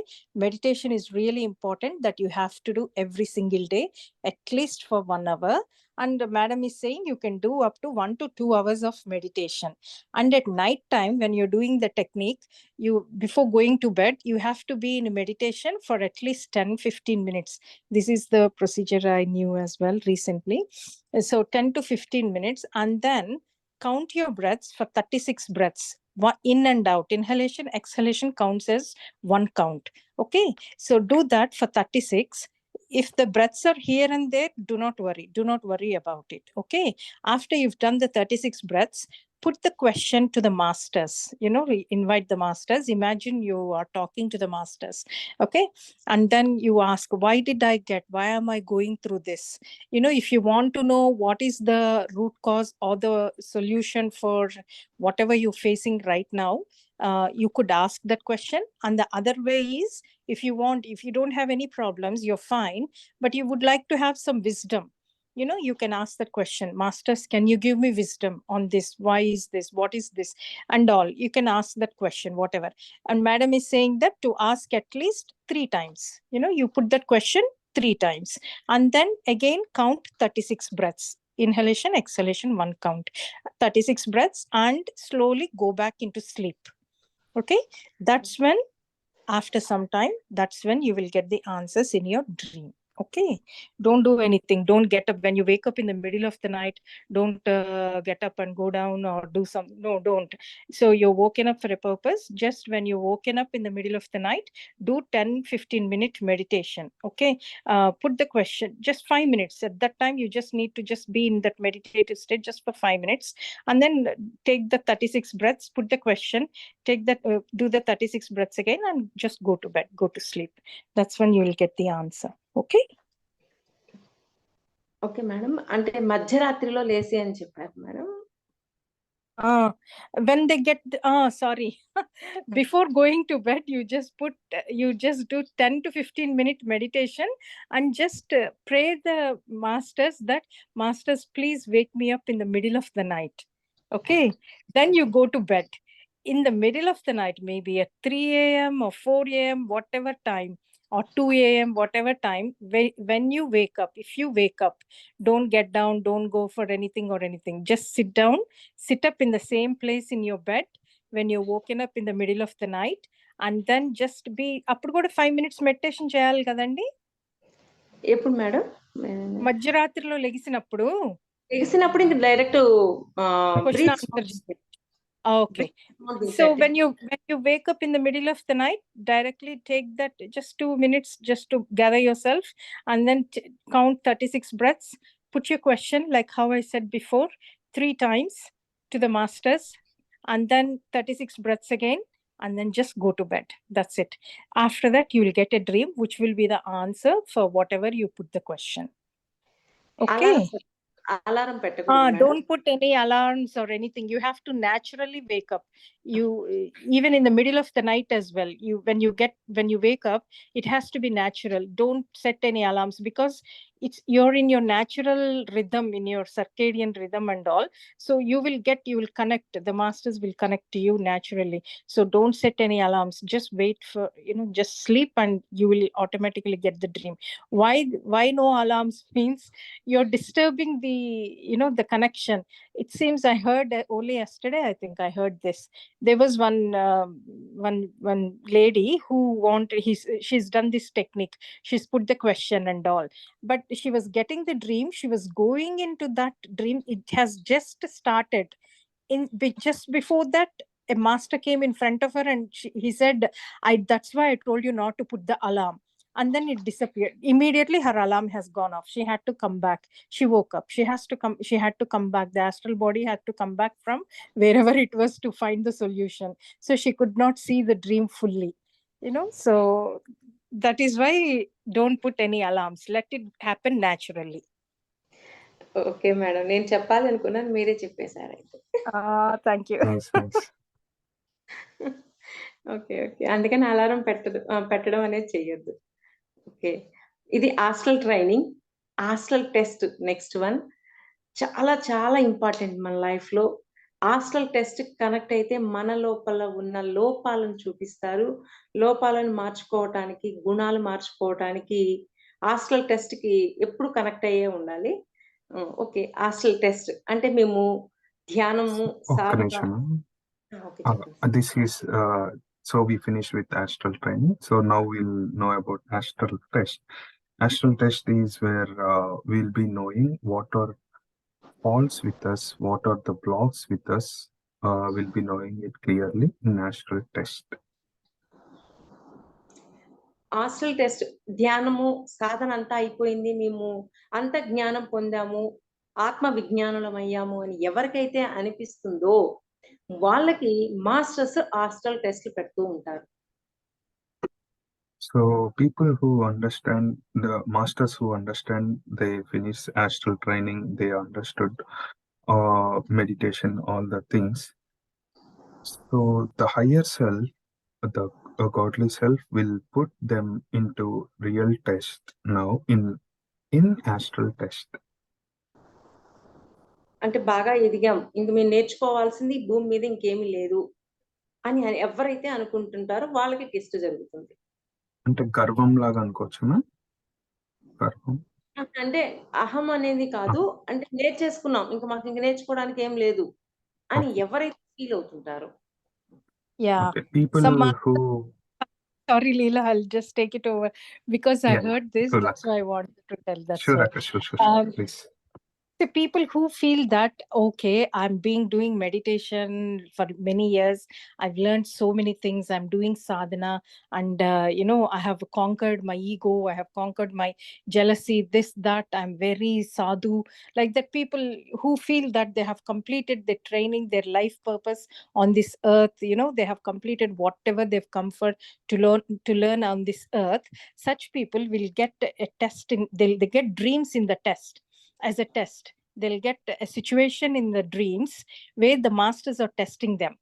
meditation is really important, that you have to do every single day, at least for 1 hour. And madam is saying you can do up to 1 to 2 hours of meditation. And at night time, when you're doing the technique, you before going to bed, you have to be in meditation for at least 10-15 minutes. This is the procedure I knew as well recently. So 10 to 15 minutes, and then count your breaths for 36 breaths. In and out, inhalation, exhalation counts as one count. Okay, so do that for 36. If the breaths are here and there, do not worry about it. Okay, after you've done the 36 breaths, put the question to the masters. Invite the masters. Imagine you are talking to the masters. Okay, and then you ask, why am I going through this? If you want to know what is the root cause or the solution for whatever you're facing right now, you could ask that question. And the other way is, if you don't have any problems, you're fine, but you would like to have some wisdom, you can ask that question, masters, can you give me wisdom on this? Why is this? What is this? And all, you can ask that question, whatever. And madam is saying that to ask at least 3 times. You put that question 3 times, and then again count 36 breaths. Inhalation, exhalation, 1 count, 36 breaths, and slowly go back into sleep. Okay, that's when, after some time, that's when you will get the answers in your dream. Okay, don't do anything. Don't get up when you wake up in the middle of the night. Don't get up and go down or do some. No, don't. So you're woken up for a purpose. Just when you're woken up in the middle of the night, do 10-15 minute meditation. Okay, put the question, just 5 minutes. At that time, you just need to just be in that meditative state just for 5 minutes, and then take the 36 breaths, put the question, take that, do the 36 breaths again, and just go to bed, go to sleep. That's when you will get the answer. Okay. Okay madam, అంటే మధ్యరాత్రిలో లేసి అని చెప్పారు madam. When they get sorry, before going to bed, you just do 10-15 minute meditation, and just pray the masters that, masters, please wake me up in the middle of the night. Okay, then you go to bed in the middle of the night, maybe at 3 a.m. or 4 a.m., whatever time, or 2 a.m., whatever time. When you wake up, if you wake up, don't get down, don't go for anything or anything. Just sit up in the same place in your bed when you're woken up in the middle of the night, and then just be అప్పుడు కూడా 5 minutes meditation చేయాలి కదండి. ఎప్పుడు madam? మధ్యరాత్రిలో లెగిసినప్పుడు ఇంక direct question answer చేయాలి. Okay, so when you wake up in the middle of the night, directly take that just 2 minutes just to gather yourself, and then count 36 breaths. Put your question, like how I said before, 3 times to the masters, and then 36 breaths again, and then just go to bed. That's it. After that, you will get a dream which will be the answer for whatever you put the question. Okay. Alarm పెట్టకూడదు madam. Don't put any alarms or anything. You have to naturally wake up. You even in the middle of the night as well. When you wake up, it has to be natural. Don't set any alarms because you're in your natural rhythm, in your circadian rhythm and all. So you will connect. The masters will connect to you naturally. So don't set any alarms. Just wait for, just sleep and you will automatically get the dream. Why no alarms means you're disturbing the connection. It seems I heard only yesterday, I think I heard this. There was one lady who she's done this technique. She's put the question and all, but she was getting the dream. She was going into that dream. It has just started. Just before that, a master came in front of her and he said, that's why I told you not to put the alarm. And then it disappeared immediately. Her alarm has gone off. She had to come back. She woke up. She had to come back. The astral body had to come back from wherever it was to find the solution. So she could not see the dream fully, so that is why don't put any alarms. Let it happen naturally. Okay madam, నేను చెప్పాలి అనుకున్నాను, మీరే చెప్పేశారు అయితే. Thank you. Nice. Okay. అందుకని alarm పెట్టడం అనేది చెయ్యొద్దు. ఓకే. ఇది astral training. Astral test next one. చాలా చాలా ఇంపార్టెంట్ మన లైఫ్‌లో. ఆస్ట్రల్ టెస్ట్ కనెక్ట్ అయితే మన లోపల ఉన్న లోపాలను చూపిస్తారు. లోపాలను మార్చుకోవటానికి, గుణాలు మార్చుకోవటానికి ఆస్ట్రల్ టెస్ట్‌కి ఎప్పుడు కనెక్ట్ అయ్యే ఉండాలి. ఓకే. ఆస్ట్రల్ టెస్ట్ అంటే మేము ధ్యానము, ఒక్క సాధన. నిమిషం. ఓకే, చెప్పండి. This is so we finished with astral training. So now we'll know about astral test. Astral test is where we'll be knowing what are faults with us, what are the blocks with us. We'll be knowing it clearly in astral test. Astral test ధ్యానము, సాధన అంతా అయిపోయింది, మేము అంత జ్ఞానం పొందాము, ఆత్మ విజ్ఞానులమయ్యాము అని ఎవరికైతే అనిపిస్తుందో వాళ్ళకి మాస్టర్స్ ఆస్ట్రల్ టెస్ట్లు పెడుతూ ఉంటారు. So people who understand, the masters who understand, they finish astral training, they understood meditation, all the things. So the higher self, the godly self, will put them into real test now in astral test. అంటే బాగా ఎదిగాం, ఇంక మేము నేర్చుకోవాల్సింది భూమి మీద ఇంకేమీ లేదు అని ఎవరైతే అనుకుంటుంటారో వాళ్ళకి టెస్ట్ జరుగుతుంది. అంటే గర్వం లాగా అనుకోవచ్చునా? గర్వం అంటే అహం అనేది కాదు, అంటే నేర్చేసుకున్నాం, ఇంకా మాకు ఇంక నేర్చుకోవడానికి ఏం లేదు అని ఎవరైతే feel అవుతుంటారో. Okay. People who Sorry, Leela, I'll just take it over because I Yeah, heard this. good That's luck. why I wanted to tell. That's Sure, why. Akash, sure. Please. The people who feel that, okay, I'm doing meditation for many years, I've learned so many things, I'm doing sadhana, and I have conquered my ego, I have conquered my jealousy, this, that, I'm very sadhu, like that. People who feel that they have completed their training, their life purpose on this earth, they have completed whatever they've come for to learn on this earth. Such people will get a test they get dreams in the test. As a test, they'll get a situation in the dreams where the masters are testing them.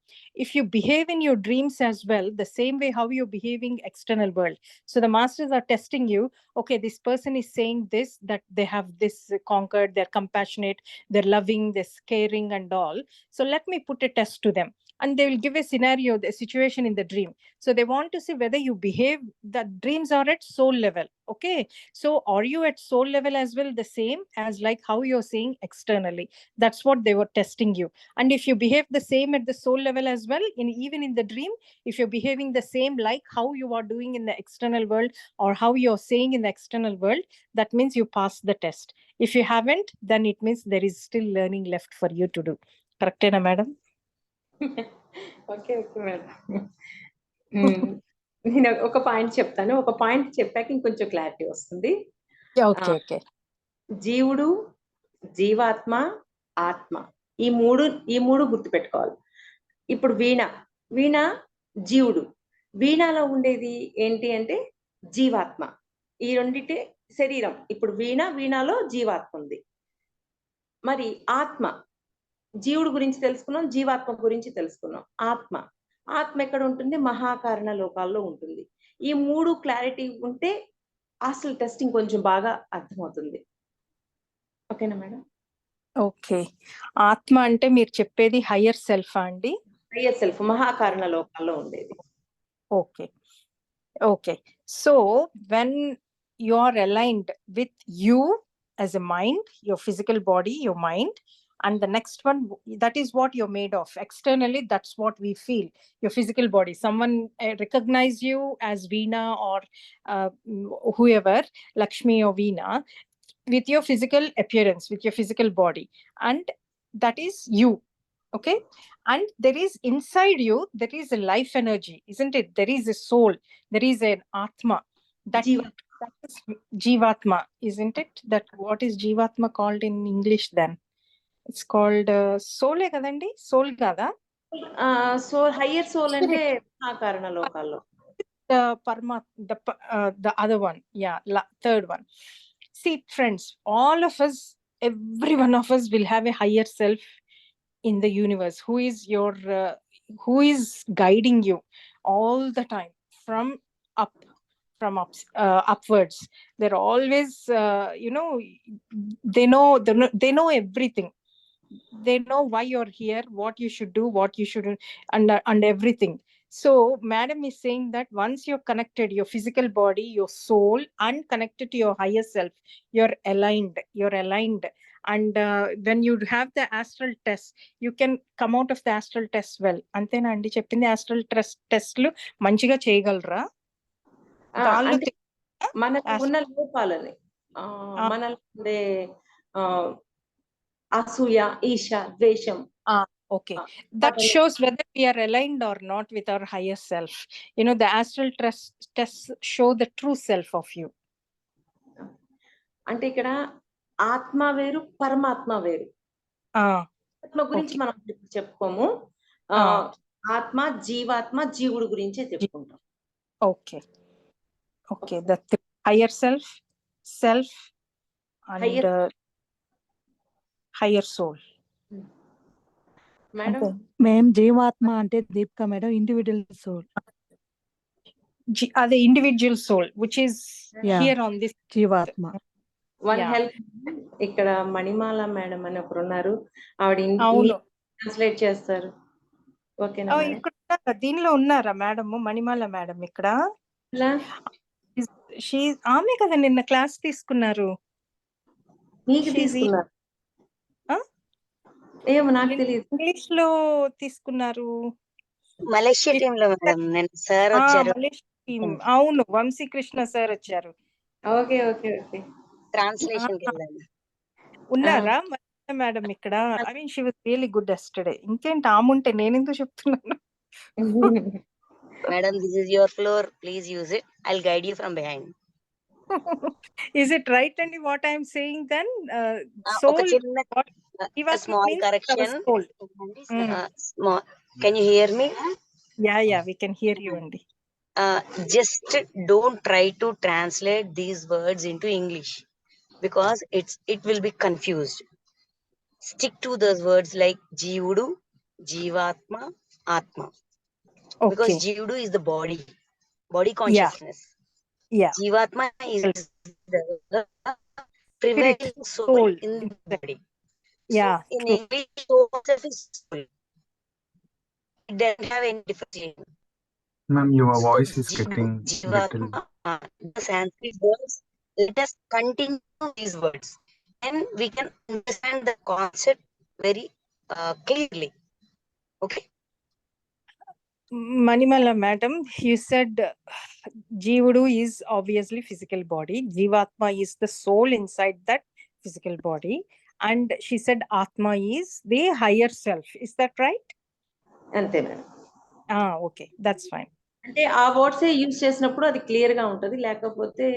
If you behave in your dreams as well the same way how you're behaving external world, so the masters are testing you. Okay, this person is saying this, that they have this conquered, they're compassionate, they're loving, they're caring and all. So let me put a test to them, and they will give a scenario, the situation in the dream. So they want to see whether you behave. The dreams are at soul level. Okay, so are you at soul level as well, the same as like how you're saying externally? That's what they were testing you. And if you behave the same at the soul level as well, even in the dream, if you're behaving the same like how you are doing in the external world or how you're saying in the external world, that means you pass the test. If you haven't, then it means there is still learning left for you to do. Correct, madam? Okay madam. నేను ఒక point చెప్తాను, ఒక point చెప్పాక ఇంకొంచెం clarity వస్తుంది. Okay. జీవుడు, జీవాత్మ, ఆత్మ, ఈ మూడు గుర్తుపెట్టుకోవాలి. ఇప్పుడు వీణ జీవుడు, వీణలో ఉండేది ఏంటి అంటే జీవాత్మ. ఈ రెండిటే శరీరం. ఇప్పుడు వీణాలో జీవాత్మ ఉంది. మరి ఆత్మ, జీవుడు గురించి తెలుసుకున్నాం, జీవాత్మ గురించి తెలుసుకున్నాం. ఆత్మ ఎక్కడ ఉంటుంది? మహాకారణ లోకాల్లో ఉంటుంది. ఈ 3 క్లారిటీ ఉంటే అసలు టెస్టింగ్ కొంచెం బాగా అర్థమవుతుంది. ఓకేనా మేడం? ఓకే. ఆత్మ అంటే మీరు చెప్పేది హయ్యర్ సెల్ఫా అండి? హయ్యర్ సెల్ఫ్, మహాకారణ లోకాల్లో ఉండేది. Okay. Okay. So when you are aligned with you as a mind, your physical body, your mind, and the next one, that is what you're made of. Externally, that's what we feel. Your physical body. Someone recognize you as Veena or whoever, Lakshmi or Veena, with your physical appearance, with your physical body, and that is you. Okay. And there is inside you, there is a life energy, isn't it? There is a soul, there is an atma, that is jivatma, isn't it? That what is jivatma called in English then? It's called soul kadandi, soul kada. So higher soul అంటే మహాకారణ లోకాల్లో. The parma, the other one, yeah, third one. See friends, all of us, every one of us will have a higher self in the universe who is your who is guiding you all the time from upwards. They're always they know everything. They know why you're here, what you should do, what you shouldn't, and everything. So madam is saying that once you're connected, your physical body, your soul, and connected to your higher self, you're aligned. And when you have the astral test, you can come out of the astral test well. Antena andi cheppindi astral test lu manchiga cheyagalaరా? వాళ్ళు అంటే మనకు ఉన్న లోపాలని, మనలో ఉండే అసూయ, ఈర్ష, ద్వేషం. Okay, that shows whether we are aligned or not with our higher self. The astral tests show the true self of you. అంటే ఇక్కడ ఆత్మ వేరు, పరమాత్మ వేరు. ఆత్మ గురించి మనం చెప్పుకోము. ఆత్మ, జీవాత్మ, జీవుడు గురించే చెప్పుకుంటాం. Okay. The higher self and higher soul. మేం జీవాత్మ అంటే Deepika madam individual soul. The individual soul which is here on this జీవాత్మ. వన్ హెల్ప్, ఇక్కడ మణిమాల మేడం అని ఒకరు ఉన్నారు, ఆవిడ ట్రాన్స్లేట్ చేస్తారు. ఓకేనా? ఇక్కడ దీనిలో ఉన్నారా మేడం? మణిమాల మేడం ఇక్కడ ఆమె కదా నిన్న క్లాస్ తీసుకున్నారు. మీకు తీసుకున్నారు? ఏమో నాకు తెలియదు. ఇంగ్లీష్ లో తీసుకున్నారు. మలేషియా టీమ్ లో మేడం నేను సార్ వచ్చారు. అవును, వంశీకృష్ణ సార్ వచ్చారు. Okay okay okay. ట్రాన్స్లేషన్ కి వెళ్ళాను. ఉన్నారా మేడం ఇక్కడ? I mean she was really good yesterday. ఇంకేంటి ఆముంటే నేను ఎందుకు చెప్తున్నాను? Madam, this is your floor, please use it. I will guide you from behind. Is it right అండి what I am saying then? Soul, small correction. Can you hear me? Yeah, we can hear you andi. Just don't try to translate these words into English because it will be confused. Stick to those words like Jeevudu, Jeevatma, Atma. Okay. Because Jeevudu is the body consciousness. Yeah. Jeevatma is the prevailing soul in the body. Yeah. So in English, soul is soul. It doesn't have any difference. Ma'am, your voice is getting little. The Sanskrit words. Let us continue these words, and we can understand the concept very clearly. Okay. Manimala madam, you said Jeevudu is obviously physical body. Jeevatma is the soul inside that physical body. And she said Atma is the higher self. Is that right? అంతే madam. Okay, that's fine. అంటే ఆ words use చేసినప్పుడు అది clear గా ఉంటది, లేకపోతే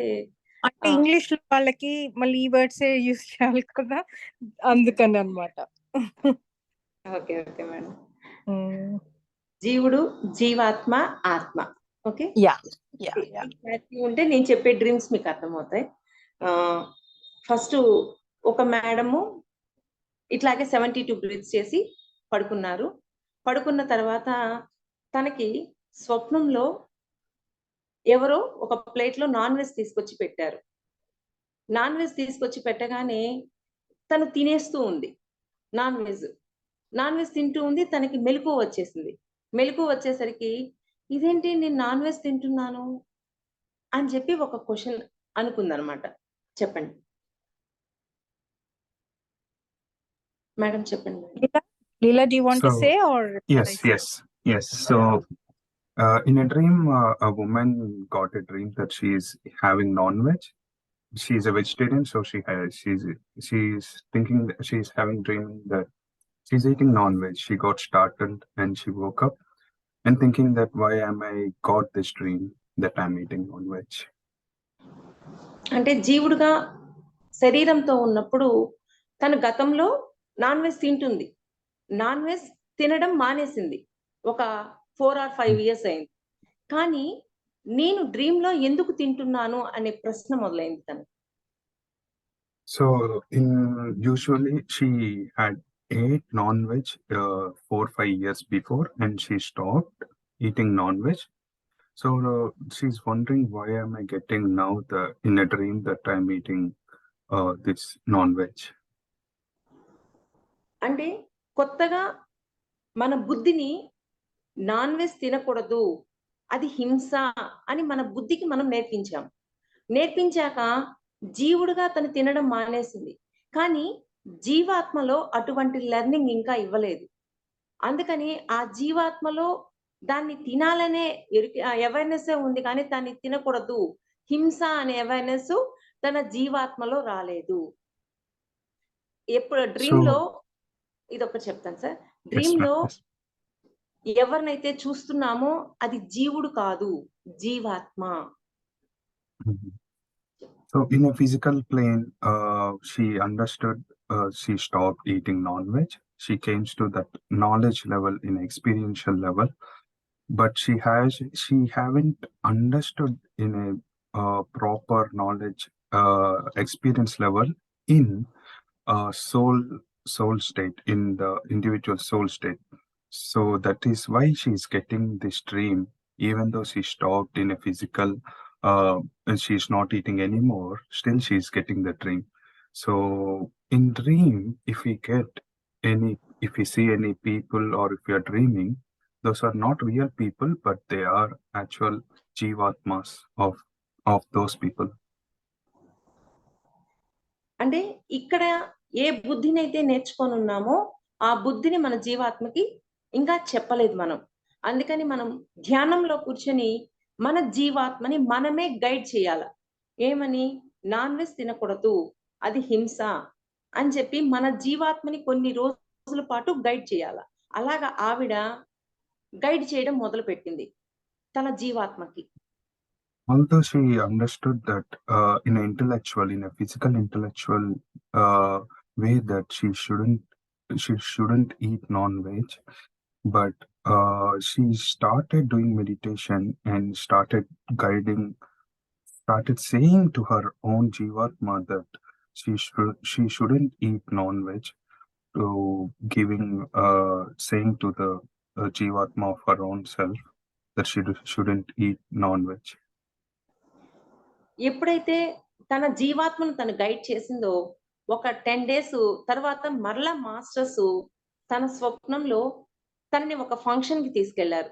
అంటే English లో వాళ్ళకి మళ్ళీ ఈ వర్డ్స్ యూజ్ చేయాలి కదా, అందుకని అన్నమాట. Okay okay madam. జీవుడు, జీవాత్మ, ఆత్మ. ఓకే. యా. ఉంటే నేను చెప్పే డ్రీమ్స్ మీకు అర్థమవుతాయి. ఫస్ట్ ఒక మేడము ఇట్లాగే 72 బ్రీత్స్ చేసి పడుకున్నారు. పడుకున్న తర్వాత తనకి స్వప్నంలో ఎవరో ఒక ప్లేట్లో నాన్ వెజ్ తీసుకొచ్చి పెట్టారు. నాన్ వెజ్ తీసుకొచ్చి పెట్టగానే తను తినేస్తూ ఉంది నాన్ వెజ్. నాన్ వెజ్ తింటూ ఉంది. తనకి మెలకువ వచ్చేసింది. మెలకువ వచ్చేసరికి ఇదేంటి నేను నాన్ వెజ్ తింటున్నాను అని చెప్పి ఒక క్వశ్చన్ అనుకుందనమాట. చెప్పండి మేడం, చెప్పండి madam. Leela, Leela, do you want to So, say, or shall yes, I say? yes. So, in a dream, a woman got a dream that she is having non-veg. She's a vegetarian, so she's thinking that she's having dream that she's eating non-veg. She got startled and she woke up and thinking that why am I got this dream that I'm eating non-veg. అంటే జీవుడుగా శరీరంతో ఉన్నప్పుడు తను గతంలో non veg తింటుంది. Non veg తినడం మానేసింది. ఒక 4 or 5 years అయింది. కానీ నేను డ్రీమ్ లో ఎందుకు తింటున్నాను అనే ప్రశ్న మొదలైంది తను. So usually she had ate non-veg 4-5 years before and she stopped eating non-veg. So she's wondering why am I getting now in a dream that I'm eating this non-veg. అంటే కొత్తగా మన బుద్ధిని నాన్ వెజ్ తినకూడదు, అది హింస అని మన బుద్ధికి మనం నేర్పించాం. నేర్పించాక జీవుడుగా తను తినడం మానేసింది. కానీ జీవాత్మలో అటువంటి లెర్నింగ్ ఇంకా ఇవ్వలేదు. అందుకని ఆ జీవాత్మలో దాన్ని తినాలనే అవేర్నెస్ ఉంది, కానీ దాన్ని తినకూడదు, హింస అనే అవేర్నెస్ తన జీవాత్మలో రాలేదు. ఎప్పుడు డ్రీమ్ లో ఇదొకటి చెప్తాను సార్. డ్రీమ్ లో ఎవరినైతే చూస్తున్నామో అది జీవుడు కాదు, జీవాత్మ. So in a physical plane, she understood, she stopped eating non-veg. She came to that knowledge level in experiential level, but she haven't understood in a proper knowledge experience level in soul state, in the individual soul state. So that is why she's getting this dream, even though she stopped in a physical and she's not eating anymore, still she's getting the dream. So in dream, if we see any people or if we are dreaming, those are not real people, but they are actual jivatmas of those people. అంటే ఇక్కడ ఏ బుద్ధిని అయితే నేర్చుకొని ఉన్నామో ఆ బుద్ధిని మన జీవాత్మకి ఇంకా చెప్పలేదు మనం. అందుకని మనం ధ్యానంలో కూర్చొని మన జీవాత్మని మనమే గైడ్ చేయాల. ఏమని? నాన్ వెజ్ తినకూడదు, అది హింస అని చెప్పి మన జీవాత్మని కొన్ని రోజుల పాటు గైడ్ చేయాల. అలాగా ఆవిడ గైడ్ చేయడం మొదలు పెట్టింది తన జీవాత్మకి. Although she understood that in a physical intellectual way that she shouldn't eat non-veg, but she started doing meditation and started saying to her own jivatma that she shouldn't eat non-veg, to saying to the jivatma of her own self that she shouldn't eat non-veg. ఎప్పుడైతే తన జీవాత్మను తను guide చేసిందో ఒక 10 days తర్వాత మరలా masters తన స్వప్నంలో తనని ఒక ఫంక్షన్ కి తీసుకెళ్లారు.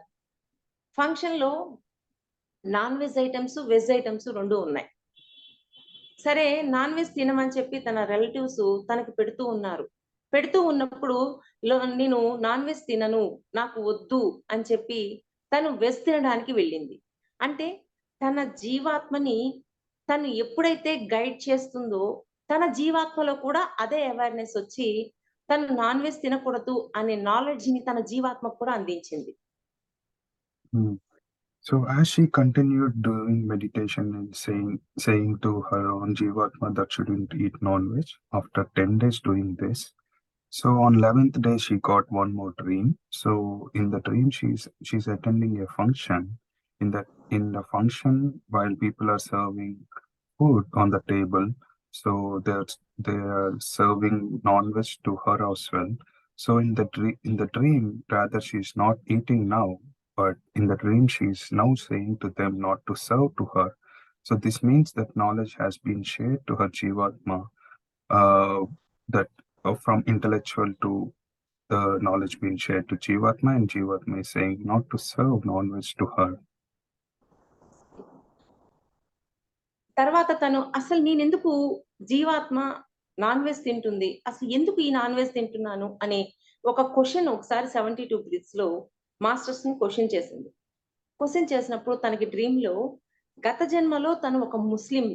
ఫంక్షన్ లో non veg items, veg items రెండు ఉన్నాయి. సరే నాన్ వెజ్ తినమని చెప్పి తన రిలేటివ్స్ తనకి పెడుతూ ఉన్నారు. పెడుతూ ఉన్నప్పుడు నేను నాన్ వెజ్ తినను, నాకు వద్దు అని చెప్పి తను వెజ్ తినడానికి వెళ్ళింది. అంటే తన జీవాత్మని తను ఎప్పుడైతే గైడ్ చేస్తుందో తన జీవాత్మలో కూడా అదే అవేర్నెస్ వచ్చి తను నాన్ వెజ్ తినకూడదు అనే నాలెడ్జ్ ని తన జీవాత్మకు కూడా అందించింది. So as she continued doing meditation and saying to her own jivatma that shouldn't eat non-veg, after 10 days doing this, so on 11th day she got one more dream. So in the dream she's attending a function. In the function, while people are serving food on the table. So they're serving non-veg to her as well. So in the dream, rather she's not eating now, but in the dream she's now saying to them not to serve to her. So this means that knowledge has been shared to her Jivatma, uh, that from intellectual to the knowledge being shared to Jivatma, and Jivatma is saying not to serve non-veg to her. తర్వాత తను అసలు నేను ఎందుకు జీవాత్మ non veg తింటుంది, అసలు ఎందుకు ఈ నాన్ వెజ్ తింటున్నాను అనే ఒక క్వశ్చన్ ఒకసారి 72 బ్రీత్స్ లో మాస్టర్స్ ని క్వశ్చన్ చేసింది. క్వశ్చన్ చేసినప్పుడు తనకి డ్రీమ్ లో గత జన్మలో తను ఒక ముస్లిం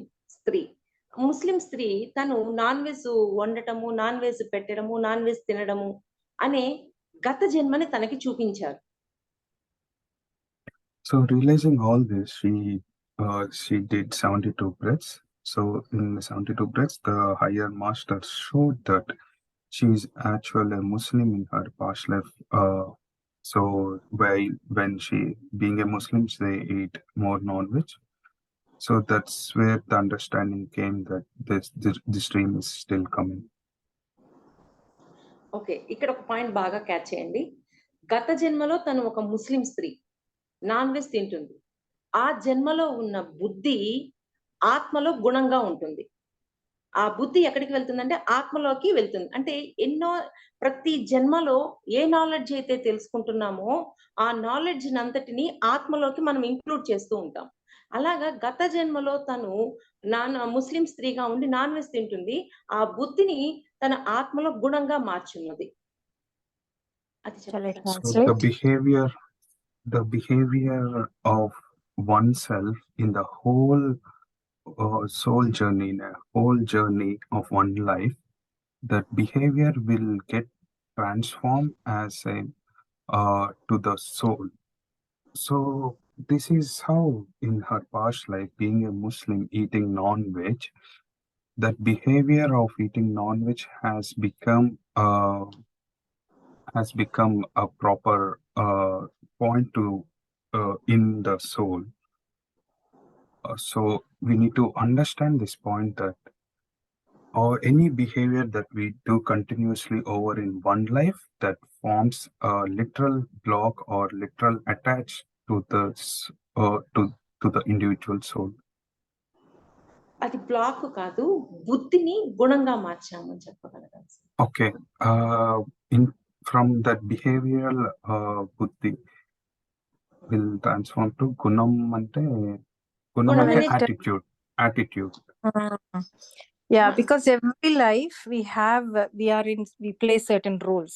స్త్రీ తను నాన్ వెజ్ వండటము, నాన్ వెజ్ పెట్టడము, నాన్ వెజ్ తినడము అనే గత జన్మని తనకి చూపించారు. So realizing all this, she did 72 breaths. So in the 72 breaths, the higher master showed that she's actually a Muslim in her past life. So when she, being a Muslim, they eat more non-veg. So that's where the understanding came that this dream is still coming. Okay, ఇక్కడ ఒక point బాగా catch చేయండి. గత జన్మలో తను ఒక ముస్లిం స్త్రీ non veg తింటుంది. ఆ జన్మలో ఉన్న బుద్ధి ఆత్మలో గుణంగా ఉంటుంది. ఆ బుద్ధి ఎక్కడికి వెళ్తుందంటే ఆత్మలోకి వెళ్తుంది. అంటే ప్రతి జన్మలో ఏ నాలెడ్జ్ అయితే తెలుసుకుంటున్నామో ఆ నాలెడ్జ్ అంతటిని ఆత్మలోకి మనం ఇంక్లూడ్ చేస్తూ ఉంటాం. అలాగా గత జన్మలో తను ముస్లిం స్త్రీగా ఉండి నాన్ వెజ్ తింటుంది. ఆ బుద్ధిని తన ఆత్మలో గుణంగా మార్చున్నది. అది So the behavior of oneself in the whole soul journey, in a whole journey of one life, that behavior will get transformed as a to the soul. So this is how in her past life, being a Muslim, eating non-veg, that behavior of eating non-veg has become a proper point to in the soul. So we need to understand this point that or any behavior that we do continuously over in one life, that forms a literal block or literal attach to to the individual soul. అది black కాదు, బుద్ధిని గుణంగా మార్చామని చెప్పగలగాలి. Okay, from that behavioral buddhi will transform to gunam ante attitude. Yeah, because every life we play certain roles.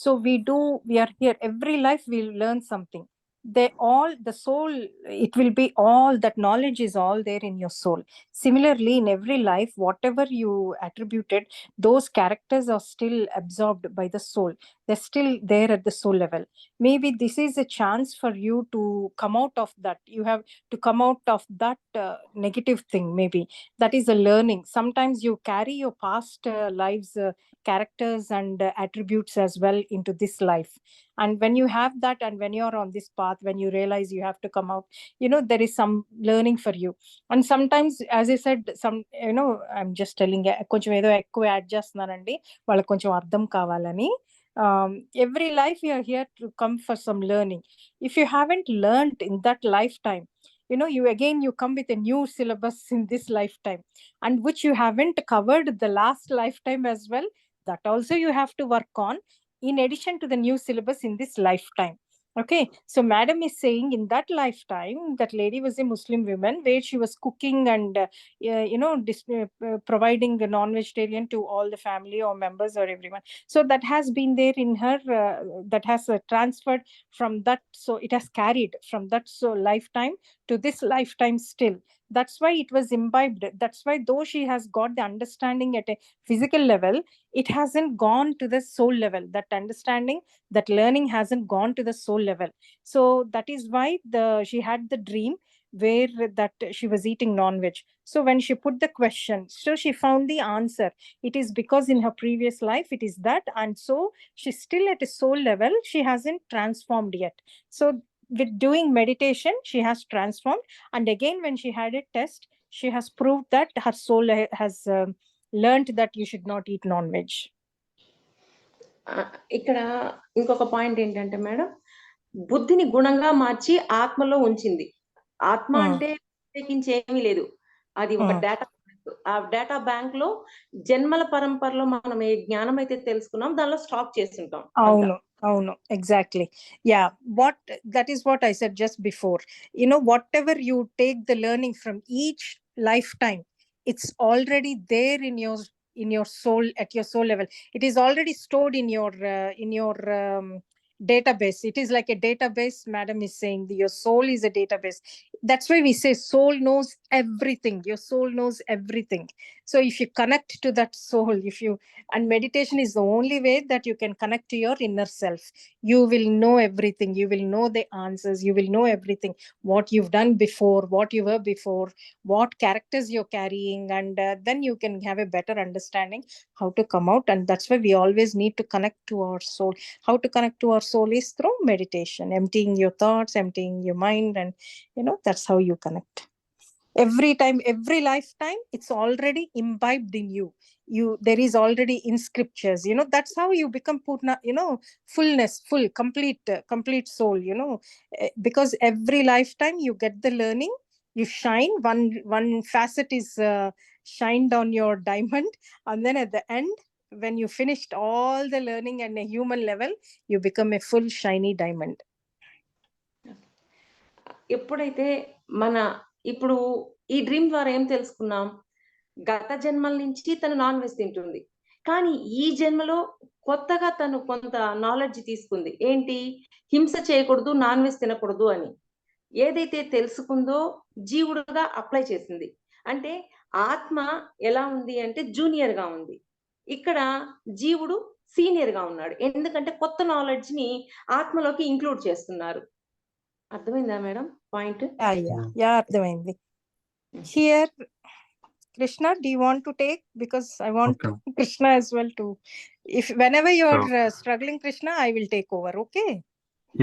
So we are here every life we learn something. The soul, it will be all that knowledge is all there in your soul. Similarly, in every life, whatever you attributed, those characters are still absorbed by the soul. They're still there at the soul level. Maybe this is a chance for you to come out of that. You have to come out of that negative thing. Maybe that is a learning. Sometimes you carry your past lives characters and attributes as well into this life, and when you have that and when you're on this path, when you realize you have to come out, there is some learning for you. And sometimes, as I said, I'm just telling కొంచెం ఏదో ఎక్కువ add చేస్తున్నానండి వాళ్ళకి కొంచెం అర్థం కావాలని. Every life you are here to come for some learning. If you haven't learned in that lifetime, you come with a new syllabus in this lifetime, and which you haven't covered the last lifetime as well. That also you have to work on in addition to the new syllabus in this lifetime. Okay, so madam is saying in that lifetime that lady was a Muslim woman where she was cooking and providing a non-vegetarian to all the family or members or everyone. So that has been there in her, that has transferred from that, so it has carried from that lifetime to this lifetime still. That's why it was imbibed. That's why though she has got the understanding at a physical level, it hasn't gone to the soul level. That understanding, that learning hasn't gone to the soul level. So that is why she had the dream where that she was eating non-veg. So when she put the question, so she found the answer. It is because in her previous life it is that, and so she's still at a soul level. She hasn't transformed yet. So with doing meditation, she has transformed. And again, when she had a test, she has proved that her soul has learned that you should not eat non-veg. ఇక్కడ ఇంకొక point ఏంటంటే madam, బుద్ధిని గుణంగా మార్చి ఆత్మలో ఉంచింది. ఆత్మ అంటే ప్రత్యేకించి ఏమీ లేదు, అది ఒక డేటా. ఆ డేటా బ్యాంక్ లో జన్మల పరంపరలో మనం ఏ జ్ఞానం అయితే తెలుసుకున్నాం దానిలో స్టాక్ చేసి ఉంటాం. అవును, exactly. Yeah, that is what I said just before. Whatever you take the learning from each lifetime, it's already there in your soul, at your soul level. It is already stored in your database. It is like a database. Madam is saying your soul is a database. That's why we say soul knows everything. Your soul knows everything. So if you connect to that soul, and meditation is the only way that you can connect to your inner self, you will know everything. You will know the answers. You will know everything, what you've done before, what you were before, what characters you're carrying, and then you can have a better understanding how to come out. And that's why we always need to connect to our soul. How to connect to our soul is through meditation, emptying your thoughts, emptying your mind, and that's how you connect. Every time, every lifetime, it's already imbibed in you. There is already in scriptures. That's how you become purna, fullness, full, complete soul. Because every lifetime you get the learning, you shine. One facet is shined on your diamond, and then at the end, when you finished all the learning at a human level, you become a full shiny diamond. ఎప్పుడైతే ఇప్పుడు ఈ dream ద్వారా ఏం తెలుసుకున్నాం, గత జన్మల నుంచి తను నాన్ వెజ్ తింటుంది, కానీ ఈ జన్మలో కొత్తగా తను కొంత నాలెడ్జ్ తీసుకుంది. ఏంటి? హింస చేయకూడదు, నాన్ వెజ్ తినకూడదు అని ఏదైతే తెలుసుకుందో జీవుడుగా అప్లై చేసింది. అంటే ఆత్మ ఎలా ఉంది అంటే జూనియర్ గా ఉంది, ఇక్కడ జీవుడు సీనియర్ గా ఉన్నాడు. ఎందుకంటే కొత్త నాలెడ్జ్ ని ఆత్మలోకి ఇంక్లూడ్ చేస్తున్నారు. అర్థమైందా మేడం పాయింట్? Yeah, అర్థమైంది. Here, Krishna, do you want to take? Because I want Krishna as well to. If whenever you are struggling, Krishna, I will take over. Okay?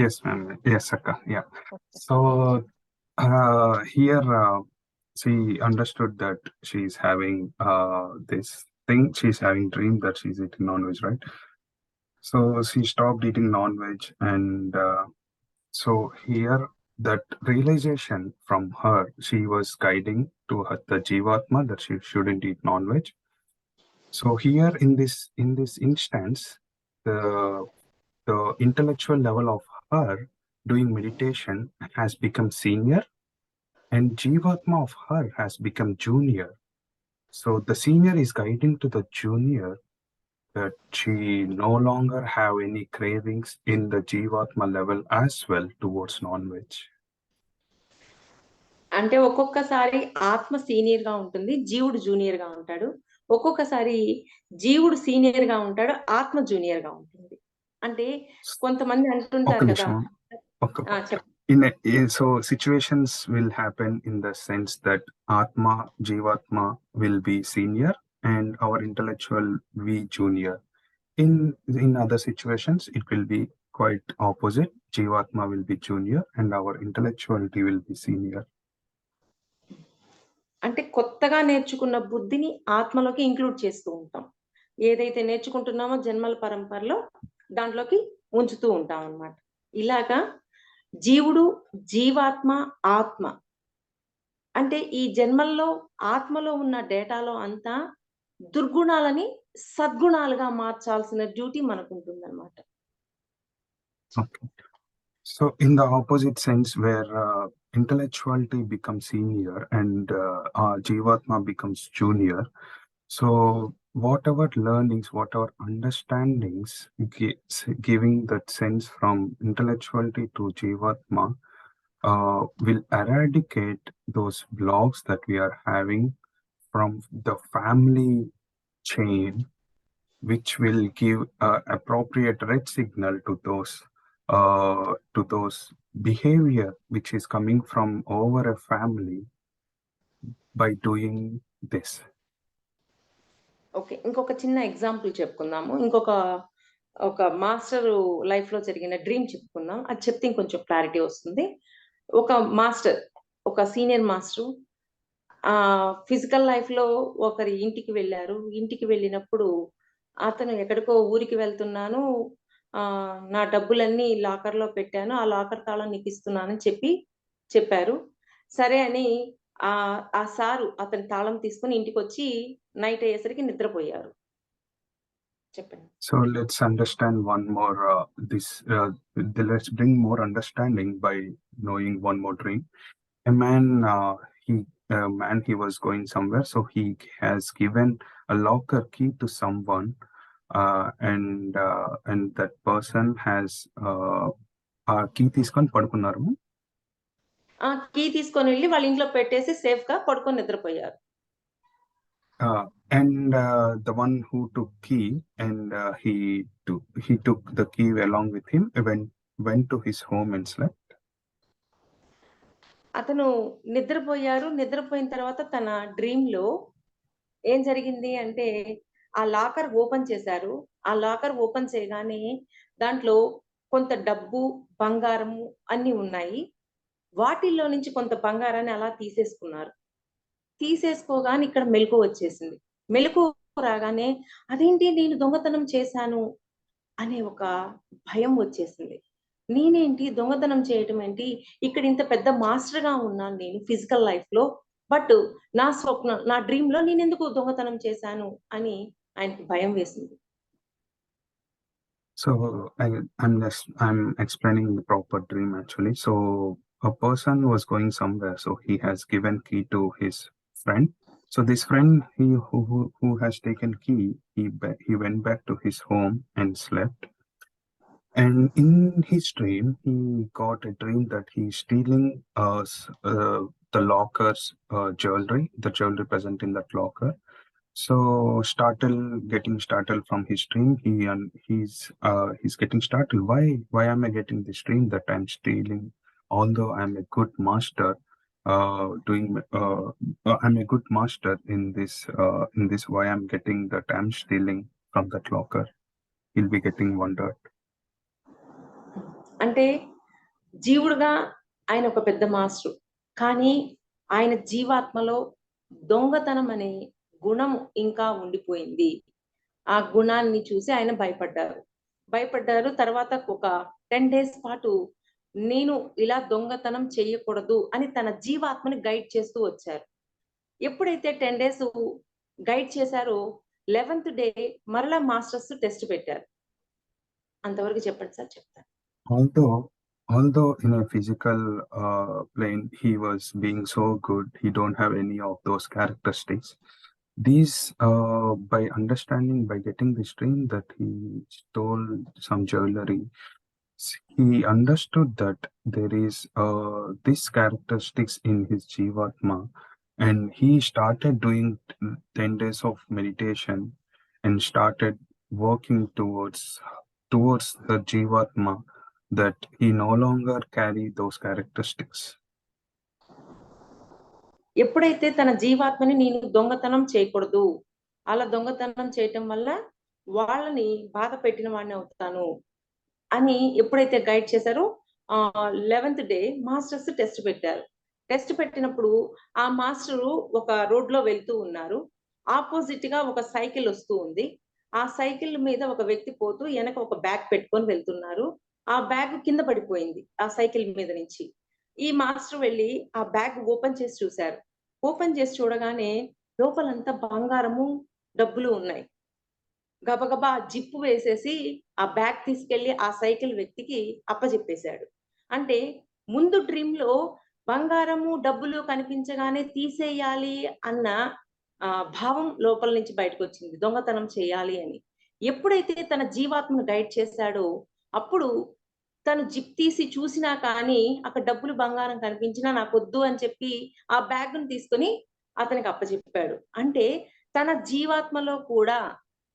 Yes, ma'am. Yes, Akka. Yeah. Okay. So here she understood that she's having this thing. She's having dream that she's eating non-veg, right? So she stopped eating non-veg, and so here that realization from her, she was guiding to her, the Jivatma, that she shouldn't eat non-veg. So here in this instance, the intellectual level of her doing meditation has become senior, and Jivatma of her has become junior. So the senior is guiding to the junior that she no longer have any cravings in the Jivatma level as well towards non-veg. అంటే ఒక్కొక్కసారి ఆత్మ senior గా ఉంటుంది, జీవుడు junior గా ఉంటాడు. ఒక్కొక్కసారి జీవుడు సీనియర్ గా ఉంటాడు, ఆత్మ జూనియర్ గా ఉంటుంది. అంటే కొంతమంది అంటుంటారు కదా. So situations will happen in the sense that Atma, Jivatma will be senior and our intellectual we junior. In other situations, it will be quite opposite. Jivatma will be junior and our intellectuality will be senior. అంటే కొత్తగా నేర్చుకున్న బుద్ధిని ఆత్మలోకి include చేస్తూ ఉంటాం. ఏదైతే నేర్చుకుంటున్నామో జన్మల పరంపరలో దాంట్లోకి ఉంచుతూ ఉంటాం అన్నమాట. ఇలాగా జీవుడు, జీవాత్మ, ఆత్మ అంటే ఈ జన్మల్లో ఆత్మలో ఉన్న డేటాలో అంతా దుర్గుణాలని సద్గుణాలుగా మార్చాల్సిన డ్యూటీ మనకు ఉంటుంది అన్నమాట. Okay. So in the opposite sense, where intellectuality becomes senior and Jivatma becomes junior, so whatever learnings, whatever understandings, giving that sense from intellectuality to Jivatma will eradicate those blocks that we are having from the family chain, which will give appropriate red signal to those behavior which is coming from over a family by doing this. Okay, ఇంకొక చిన్న example చెప్పుకుందాము. ఒక master life లో జరిగిన dream చెప్పుకుందాం. అది చెప్తే ఇంకొంచెం clarity వస్తుంది. ఒక మాస్టర్, ఒక సీనియర్ మాస్టర్ ఫిజికల్ లైఫ్ లో ఒకరి ఇంటికి వెళ్ళారు. ఇంటికి వెళ్ళినప్పుడు అతను ఎక్కడికో ఊరికి వెళ్తున్నాను, నా డబ్బులన్నీ లాకర్ లో పెట్టాను, ఆ లాకర్ తాళం నీకు ఇస్తున్నానని చెప్పారు. సరే అని ఆ సారు అతని తాళం తీసుకుని ఇంటికి వచ్చి నైట్ అయ్యేసరికి నిద్రపోయారు. చెప్పండి. So let's understand one more. Let's bring more understanding by knowing one more dream. A man, he was going somewhere, so he has given a locker key to someone, and that person has a key తీసుకొని పడుకున్నారు. Key తీసుకొని వెళ్ళి వాళ్ళ ఇంట్లో పెట్టేసి safe గా పడుకొని నిద్రపోయారు. And the one who took key, and he took the key along with him, went to his home and slept. అతను నిద్రపోయారు. నిద్రపోయిన తర్వాత తన డ్రీమ్ లో ఏం జరిగింది అంటే, ఆ లాకర్ ఓపెన్ చేశారు. ఆ లాకర్ ఓపెన్ చేయగానే దాంట్లో కొంత డబ్బు, బంగారము అన్ని ఉన్నాయి. వాటిల్లో నుంచి కొంత బంగారాన్ని అలా తీసేసుకున్నారు. తీసేసుకోగానే ఇక్కడ మెలకువ వచ్చేసింది. మెలకువ రాగానే అదేంటి నేను దొంగతనం చేశాను అనే ఒక భయం వచ్చేసింది. నేనేంటి దొంగతనం చేయటం ఏంటి? ఇక్కడ ఇంత పెద్ద మాస్టర్ గా ఉన్నాను నేను ఫిజికల్ లైఫ్ లో. బట్ నా డ్రీమ్ లో నేనెందుకు దొంగతనం చేశాను అని ఆయనకి భయం వేసింది. So I'm explaining the proper dream actually. So a person was going somewhere, so he has given key to his friend. So this friend, who has taken key, he went back to his home and slept. And in his dream, he got a dream that he's stealing the locker's jewelry, the jewelry present in that locker. So getting startled from his dream, he's getting startled. Why am I getting this dream that I'm stealing? Although I'm a good master, I'm a good master in this. Why I'm getting that I'm stealing from that locker? He'll be getting wondered. అంటే జీవుడుగా ఆయన ఒక పెద్ద master, కానీ ఆయన జీవాత్మలో దొంగతనం అనే గుణం ఇంకా ఉండిపోయింది. ఆ గుణాన్ని చూసి ఆయన భయపడ్డారు. తర్వాత ఒక 10 days పాటు నేను ఇలా దొంగతనం చేయకూడదు అని తన జీవాత్మని గైడ్ చేస్తూ వచ్చారు. ఎప్పుడైతే 10 days గైడ్ చేశారో 11th day మరలా మాస్టర్స్ టెస్ట్ పెట్టారు. అంతవరకు చెప్పండి సార్, చెప్తాను. Although in a physical plane he was being so good, he don't have any of those characteristics. These, by getting this dream that he stole some jewelry, he understood that there is these characteristics in his jivatma, and he started doing 10 days of meditation and started working towards the jivatma, that he no longer carry those characteristics. ఎప్పుడైతే తన జీవాత్మని నేను దొంగతనం చేయకూడదు, అలా దొంగతనం చేయటం వల్ల వాళ్ళని బాధ పెట్టిన వాడిని అవుతాను అని ఎప్పుడైతే గైడ్ చేశారో 11th day మాస్టర్స్ టెస్ట్ పెట్టారు. టెస్ట్ పెట్టినప్పుడు ఆ మాస్టరు ఒక రోడ్ లో వెళ్తూ ఉన్నారు. ఆపోజిట్ గా ఒక సైకిల్ వస్తూ ఉంది. ఆ సైకిల్ మీద ఒక వ్యక్తి పోతూ వెనక ఒక బ్యాగ్ పెట్టుకొని వెళ్తున్నారు. ఆ బ్యాగ్ కింద పడిపోయింది ఆ సైకిల్ మీద నుంచి. ఈ మాస్టర్ వెళ్ళి ఆ బ్యాగ్ ఓపెన్ చేసి చూశారు. ఓపెన్ చేసి చూడగానే లోపలంతా బంగారము, డబ్బులు ఉన్నాయి. గబగబా జిప్పు వేసేసి ఆ బ్యాగ్ తీసుకెళ్లి ఆ సైకిల్ వ్యక్తికి అప్పజెప్పేశాడు. అంటే ముందు డ్రీమ్ లో బంగారము, డబ్బులు కనిపించగానే తీసేయాలి అన్న భావం లోపల నుంచి బయటకు వచ్చింది, దొంగతనం చేయాలి అని. ఎప్పుడైతే తన జీవాత్మను గైడ్ చేశాడో అప్పుడు తను జిప్ తీసి చూసినా కానీ అక్కడ డబ్బులు, బంగారం కనిపించినా నాకొద్దు అని చెప్పి ఆ బ్యాగ్ ను తీసుకొని అతనికి అప్పచెప్పాడు. అంటే తన జీవాత్మలో కూడా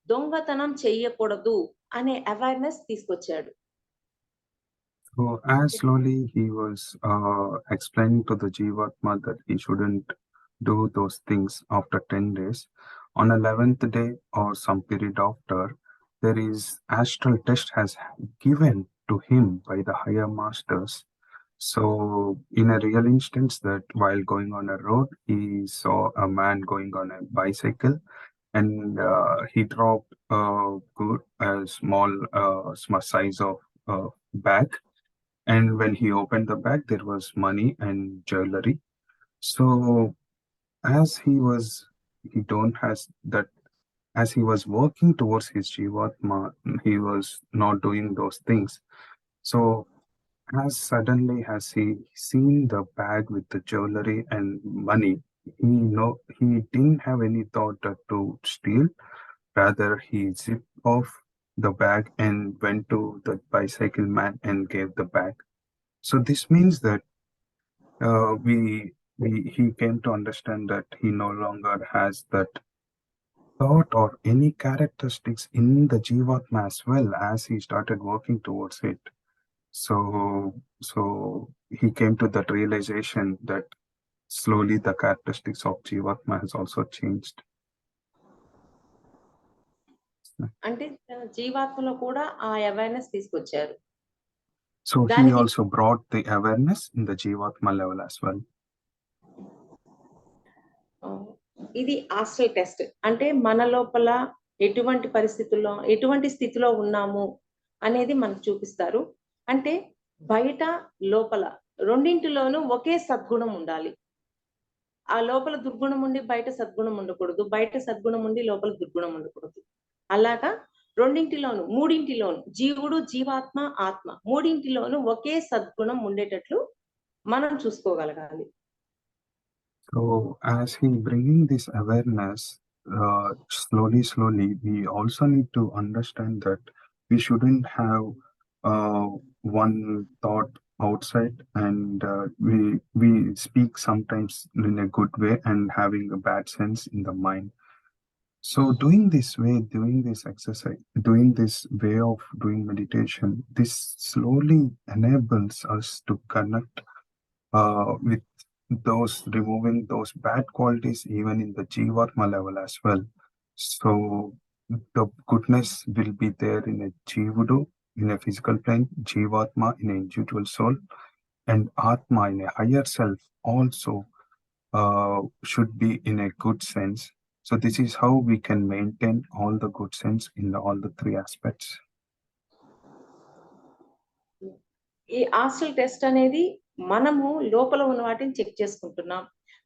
దొంగతనం చెయ్యకూడదు అనే అవేర్నెస్ తీసుకొచ్చాడు. So as slowly he was explaining to the jivatma that he shouldn't do those things, after 10 days, on 11th day or some period after, there is astral test has given to him by the higher masters, So in a real instance that while going on a road, he saw a man going on a bicycle, and he dropped a small size of bag. And when he opened the bag, there was money and jewelry. So as he don't has that as he was working towards his Jivatma, he was not doing those things. So as suddenly as he seen the bag with the jewelry and money, he didn't have any thought to steal. Rather, he zipped off the bag and went to the bicycle man and gave the bag. So this means that he came to understand that he no longer has that thought or any characteristics in the Jivatma as well as he started working towards it. So he came to that realization that slowly the characteristics of Jivatma has also changed. అంటే జీవాత్మలో కూడా ఆ awareness తీసుకొచ్చారు. So he దానికి also brought the awareness in the Jivatma level as well. ఇది astral test. అంటే మన లోపల ఎటువంటి పరిస్థితుల్లో ఎటువంటి స్థితిలో ఉన్నాము అనేది మనకు చూపిస్తారు. అంటే బయట లోపల రెండింటిలోనూ ఒకే సద్గుణం ఉండాలి. ఆ లోపల దుర్గుణం ఉండి బయట సద్గుణం ఉండకూడదు. బయట సద్గుణం ఉండి లోపల దుర్గుణం ఉండకూడదు. అలాగా రెండింటిలోను మూడింటిలోను జీవుడు, జీవాత్మ, ఆత్మ మూడింటిలోను ఒకే సద్గుణం ఉండేటట్లు మనం చూసుకోగలగాలి. So as he bringing this awareness, slowly, we also need to understand that we shouldn't have one thought outside, and we speak sometimes in a good way and having a bad sense in the mind. So doing this exercise, doing this way of doing meditation, this slowly enables us to connect with those, removing those bad qualities even in the Jivatma level as well. So the goodness will be there in a Jivudu, in a physical plane, Jivatma in an individual soul, and Atma in a higher self also should be in a good sense. So this is how we can maintain all the good sense in all the three aspects. ఈ astral test అనేది మనము లోపల ఉన్న వాటిని check చేసుకుంటున్నాం.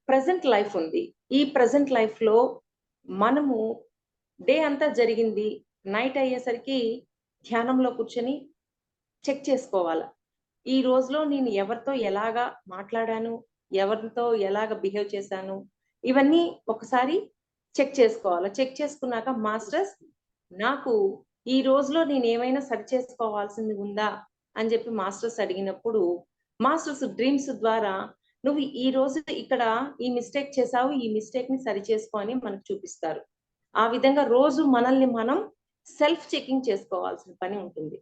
Present life ఉంది. ఈ present life లో మనము డే అంతా జరిగింది, నైట్ అయ్యేసరికి ధ్యానంలో కూర్చొని చెక్ చేసుకోవాలి. ఈ రోజులో నేను ఎవరితో ఎలాగా మాట్లాడాను, ఎవరితో ఎలాగ బిహేవ్ చేశాను, ఇవన్నీ ఒకసారి చెక్ చేసుకోవాలి. చెక్ చేసుకున్నాక మాస్టర్స్ నాకు ఈ రోజులో నేను ఏమైనా సరి చేసుకోవాల్సింది ఉందా అని చెప్పి మాస్టర్స్ అడిగినప్పుడు మాస్టర్స్ డ్రీమ్స్ ద్వారా నువ్వు ఈ రోజు ఇక్కడ ఈ మిస్టేక్ చేసావు, ఈ మిస్టేక్ ని సరి చేసుకో అని మనకు చూపిస్తారు. ఆ విధంగా రోజు మనల్ని మనం సెల్ఫ్ చెకింగ్ చేసుకోవాల్సిన పని ఉంటుంది.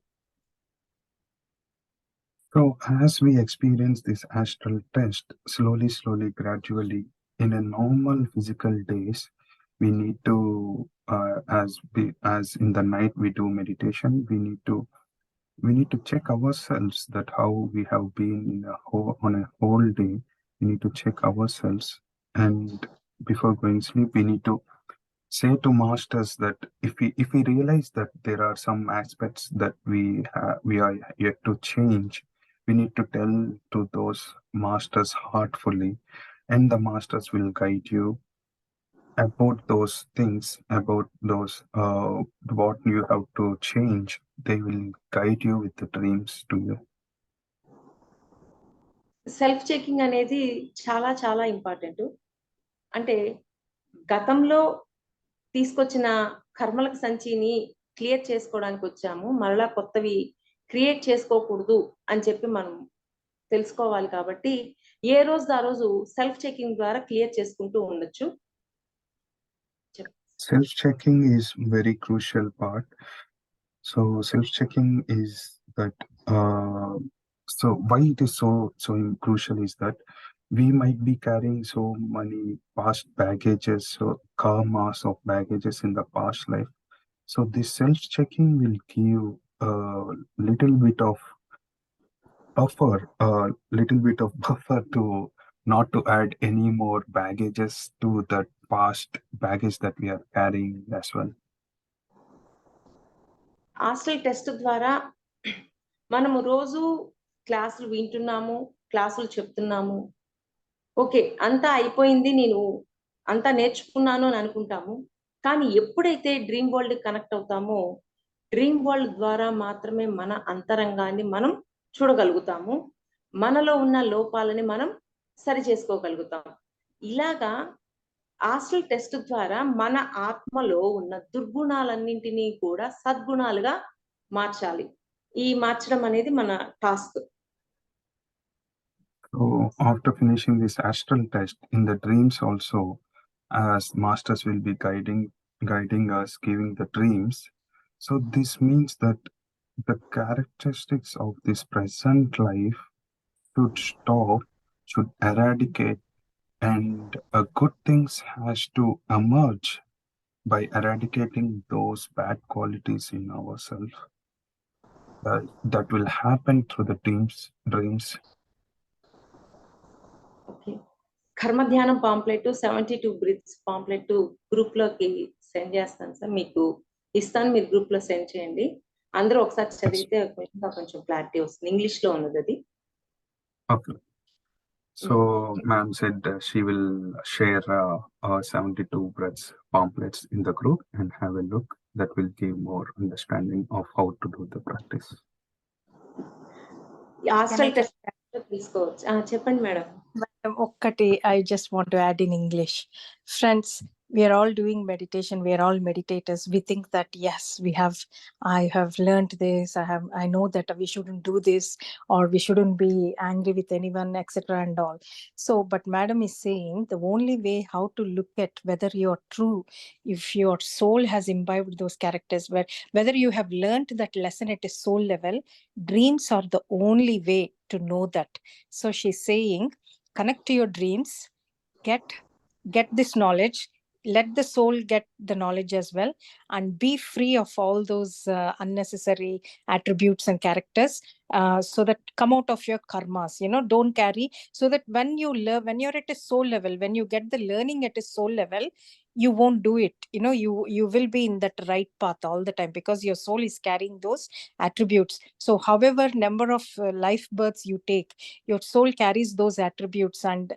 So as we experience this astral test, slowly, gradually, in a normal physical days, we need to, as in the night we do meditation, we need to check ourselves that how we have been on a whole day. We need to check ourselves, and before going sleep, we need to say to masters that if we realize that there are some aspects that we are yet to change, we need to tell to those masters heartfully, and the masters will guide you about those things, about those what you have to change. They will guide you with the dreams to you. Self checking అనేది చాలా చాలా important. అంటే గతంలో తీసుకొచ్చిన కర్మలకు సంచిని clear చేసుకోవడానికి వచ్చాము, మరలా కొత్తవి క్రియేట్ చేసుకోకూడదు అని చెప్పి మనం తెలుసుకోవాలి. కాబట్టి ఏ రోజు ఆ రోజు సెల్ఫ్ చెకింగ్ ద్వారా క్లియర్ చేసుకుంటూ ఉండొచ్చు. Self-checking is very crucial part. So self-checking is that so why it is so crucial is that we might be carrying so many past baggages, so karmas of baggages in the past life. So this self-checking will give a little bit of buffer, a little bit of buffer to not to add any more baggages to the past baggage that we are carrying as well. Hostel test ద్వారా మనము రోజు క్లాసులు వింటున్నాము, క్లాసులు చెప్తున్నాము, okay అంతా అయిపోయింది, నేను అంతా నేర్చుకున్నాను అని అనుకుంటాము. కానీ ఎప్పుడైతే డ్రీమ్ వరల్డ్ కనెక్ట్ అవుతామో, డ్రీమ్ వరల్డ్ ద్వారా మాత్రమే మన అంతరంగాన్ని మనం చూడగలుగుతాము, మనలో ఉన్న లోపాలని మనం సరి చేసుకోగలుగుతాం. ఇలాగా హాస్టల్ టెస్ట్ ద్వారా మన ఆత్మలో ఉన్న దుర్గుణాలన్నింటినీ కూడా సద్గుణాలుగా మార్చాలి. ఈ మార్చడం అనేది మన task. So after finishing this astral test in the dreams also, as masters will be guiding us, giving the dreams. So this means that the characteristics of this present life should stop, should eradicate, and good things has to emerge by eradicating those bad qualities in ourselves. That will happen through the dreams. Okay, కర్మ ధ్యానం pamphlet 72 breathes pamphlet group లోకి send చేస్తాను sir, మీకు ఇస్తాను, మీరు group లో send చేయండి. అందరూ ఒకసారి చదివితే ఇంకా కొంచెం క్లారిటీ వస్తుంది. ఇంగ్లీష్ లో ఉన్నది అది. Okay. So ma'am said she will share 72 breaths pamphlets in the group and have a look. That will give more understanding of how to do the practice. Hostel test తీసుకోవచ్చు. చెప్పండి madam. Okkati, I just want to add in English. Friends, we are all doing meditation. We are all meditators. We think that, yes, I have learned this. I know that we shouldn't do this, or we shouldn't be angry with anyone, etc. and all. So, but madam is saying the only way how to look at whether you're true, if your soul has imbibed those characters, whether you have learned that lesson at a soul level, dreams are the only way to know that. So she's saying, connect to your dreams, get this knowledge, let the soul get the knowledge as well, and be free of all those unnecessary attributes and characters, so that come out of your karmas, don't carry, so that when you're at a soul level, when you get the learning at a soul level, you won't do it. You will be in that right path all the time, because your soul is carrying those attributes. So however number of life births you take, your soul carries those attributes, and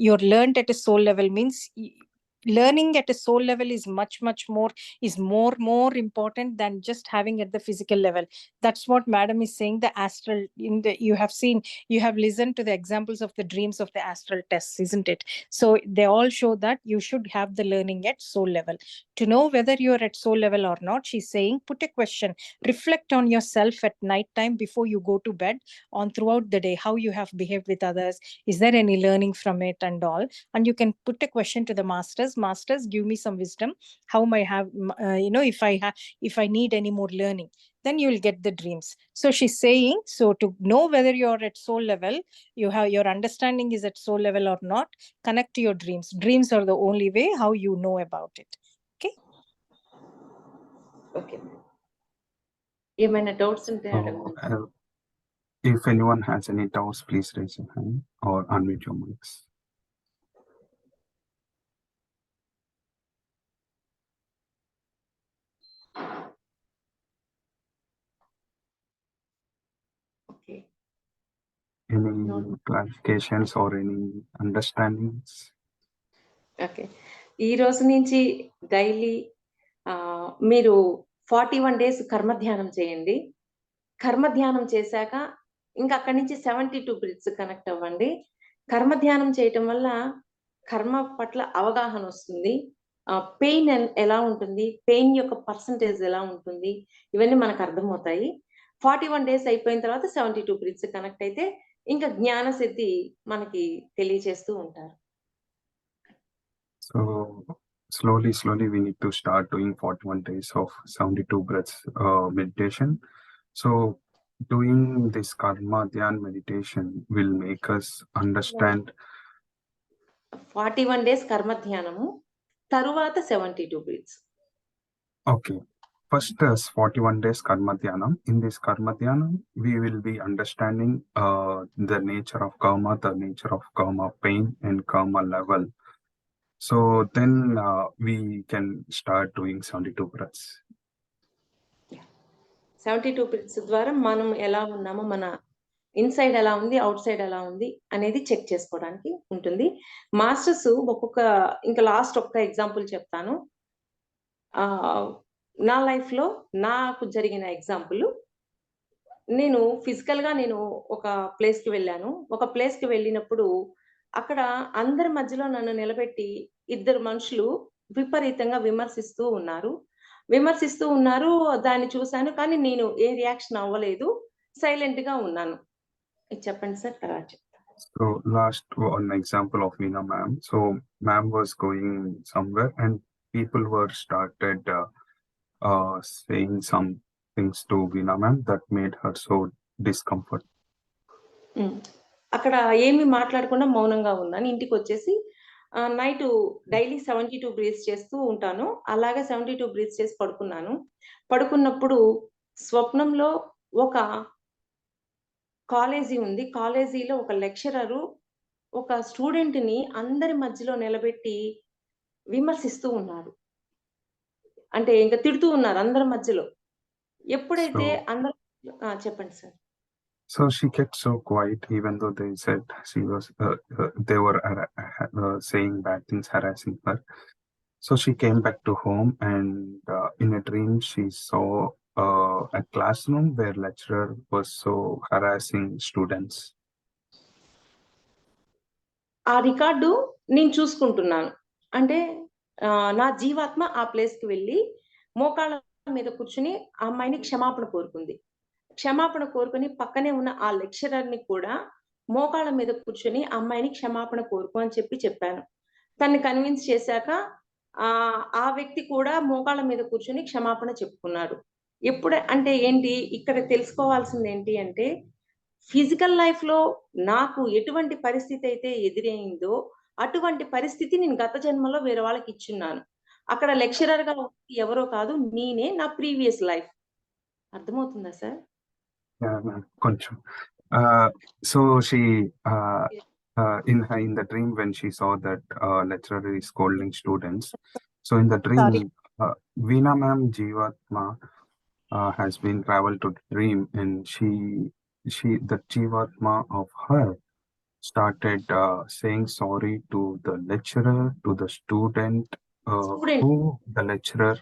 you're learned at a soul level means learning at a soul level is much more important than just having at the physical level. That's what madam is saying. The astral, you have listened to the examples of the dreams of the astral tests, isn't it? So they all show that you should have the learning at soul level. To know whether you are at soul level or not, she's saying, put a question, reflect on yourself at night time before you go to bed, on throughout the day, how you have behaved with others, is there any learning from it and all. And you can put a question to the masters, give me some wisdom, how may I have, if I need any more learning, then you will get the dreams. So she's saying, so to know whether you're at soul level, your understanding is at soul level or not, connect to your dreams. Dreams are the only way how you know about it. Okay. Okay, ఏమైనా doubts ఉంటే అడగండి. If anyone has any doubts, please raise your hand or unmute your mics. Okay, Any clarifications or any understandings? Okay. ఈ రోజు నుంచి daily మీరు 41 days కర్మ ధ్యానం చేయండి. కర్మ ధ్యానం చేశాక ఇంకా అక్కడి నుంచి 72 బ్రీత్స్ కనెక్ట్ అవ్వండి. కర్మ ధ్యానం చేయటం వల్ల కర్మ పట్ల అవగాహన వస్తుంది. పెయిన్ ఎలా ఉంటుంది, పెయిన్ యొక్క పర్సంటేజ్ ఎలా ఉంటుంది, ఇవన్నీ మనకు అర్థమవుతాయి. 41 days అయిపోయిన తర్వాత 72 బ్రీత్స్ కనెక్ట్ అయితే ఇంకా జ్ఞాన సిద్ధి మనకి తెలియజేస్తూ ఉంటారు. So slowly we need to start doing 41 days of 72 breaths meditation. So doing this karma dhyan meditation will make us understand. 41 days కర్మ ధ్యానము, తరువాత 72 breathes. Okay, first 41 days karma dhyanam. In this karma dhyanam, we will be understanding the nature of karma pain and karma level. So then we can start doing 72 breaths. 72 breathes ద్వారా మనం ఎలా ఉన్నామో, మన inside ఎలా ఉంది, out side ఎలా ఉంది అనేది చెక్ చేసుకోవడానికి ఉంటుంది. మాస్టర్స్ ఇంకా లాస్ట్ ఒక్క ఎగ్జాంపుల్ చెప్తాను. నా లైఫ్ లో నాకు జరిగిన ఎగ్జాంపుల్, నేను ఫిజికల్ గా ఒక ప్లేస్ కి వెళ్ళాను. ఒక ప్లేస్ కి వెళ్ళినప్పుడు అక్కడ అందరి మధ్యలో నన్ను నిలబెట్టి ఇద్దరు మనుషులు విపరీతంగా విమర్శిస్తూ ఉన్నారు. దాన్ని చూశాను, కానీ నేను ఏ రియాక్షన్ అవ్వలేదు, సైలెంట్ గా ఉన్నాను. ఇది చెప్పండి సార్, తర్వాత చెప్తాను. So last one example of Veena ma'am. So ma'am was going somewhere and people were started saying some things to Veena ma'am that made her so discomfort. అక్కడ ఏమి మాట్లాడకుండా మౌనంగా ఉన్నాను. ఇంటికి వచ్చేసి నైట్ డైలీ 72 బ్రీత్స్ చేస్తూ ఉంటాను. అలాగే 72 బ్రీత్స్ చేసి పడుకున్నప్పుడు స్వప్నంలో ఒక కాలేజీ ఉంది. కాలేజీలో ఒక లెక్చరరు ఒక స్టూడెంట్ ని అందరి మధ్యలో నిలబెట్టి విమర్శిస్తూ ఉన్నారు. అంటే ఇంకా తిడుతూ ఉన్నారు అందరి మధ్యలో. ఎప్పుడైతే అందరూ చెప్పండి sir. So she kept so quiet, even though they said they were saying bad things, harassing her. So she came back to home, and in a dream she saw a classroom where lecturer was so harassing students. ఆ record నేను చూసుకుంటున్నాను. అంటే నా జీవాత్మ ఆ place కి వెళ్ళి మోకాళ్ళ మీద కూర్చుని ఆ అమ్మాయిని క్షమాపణ కోరుకుని పక్కనే ఉన్న ఆ లెక్చరర్ ని కూడా మోకాళ్ళ మీద కూర్చొని అమ్మాయిని క్షమాపణ కోరుకో అని చెప్పాను. తన్ని కన్విన్స్ చేశాక ఆ వ్యక్తి కూడా మోకాళ్ళ మీద కూర్చొని క్షమాపణ చెప్పుకున్నాడు. అంటే ఏంటి ఇక్కడ తెలుసుకోవాల్సింది ఏంటి అంటే, ఫిజికల్ లైఫ్ లో నాకు ఎటువంటి పరిస్థితి అయితే ఎదురైందో అటువంటి పరిస్థితి నేను గత జన్మలో వేరే వాళ్ళకి ఇచ్చున్నాను. అక్కడ లెక్చరర్ గా ఎవరో కాదు, నేనే, నా ప్రీవియస్ లైఫ్. అర్థమవుతుందా sir? Koncham. So she in the dream, when she saw that lecturer is scolding students, so in the dream Veena ma'am Jivatma has been traveled to the dream, and the Jivatma of her started saying sorry to the lecturer, to the student. Who the lecturer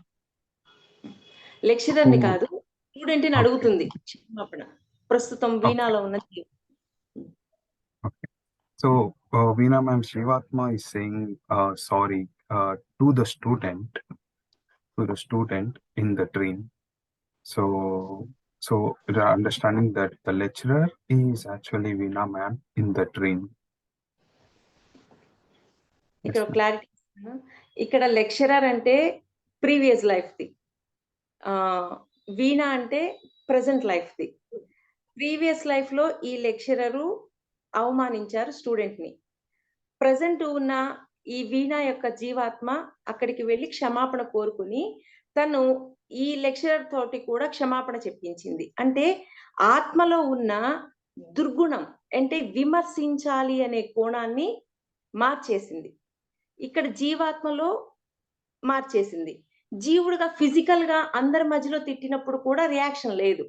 ని కాదు, student ని అడుగుతుంది క్షమాపణ. ప్రస్తుతం వీణాలో ఉన్న So Veena ma'am Jivatma is saying sorry to the student in the dream. So the understanding that the lecturer is actually Veena ma'am in the dream. ఇక్కడ clarity. ఇక్కడ lecturer అంటే ప్రీవియస్ లైఫ్ ది, వీణా అంటే present life the. Previous life లో ఈ lecturer అవమానించారు student ని. Present ఉన్న ఈ వీణా యొక్క జీవాత్మ అక్కడికి వెళ్ళి క్షమాపణ కోరుకుని తను ఈ లెక్చరర్ తోటి కూడా క్షమాపణ చెప్పించింది. అంటే ఆత్మలో ఉన్న దుర్గుణం, అంటే విమర్శించాలి అనే కోణాన్ని మార్చేసింది. ఇక్కడ జీవాత్మలో మార్చేసింది. జీవుడుగా ఫిజికల్ గా అందరి మధ్యలో తిట్టినప్పుడు కూడా రియాక్షన్ లేదు.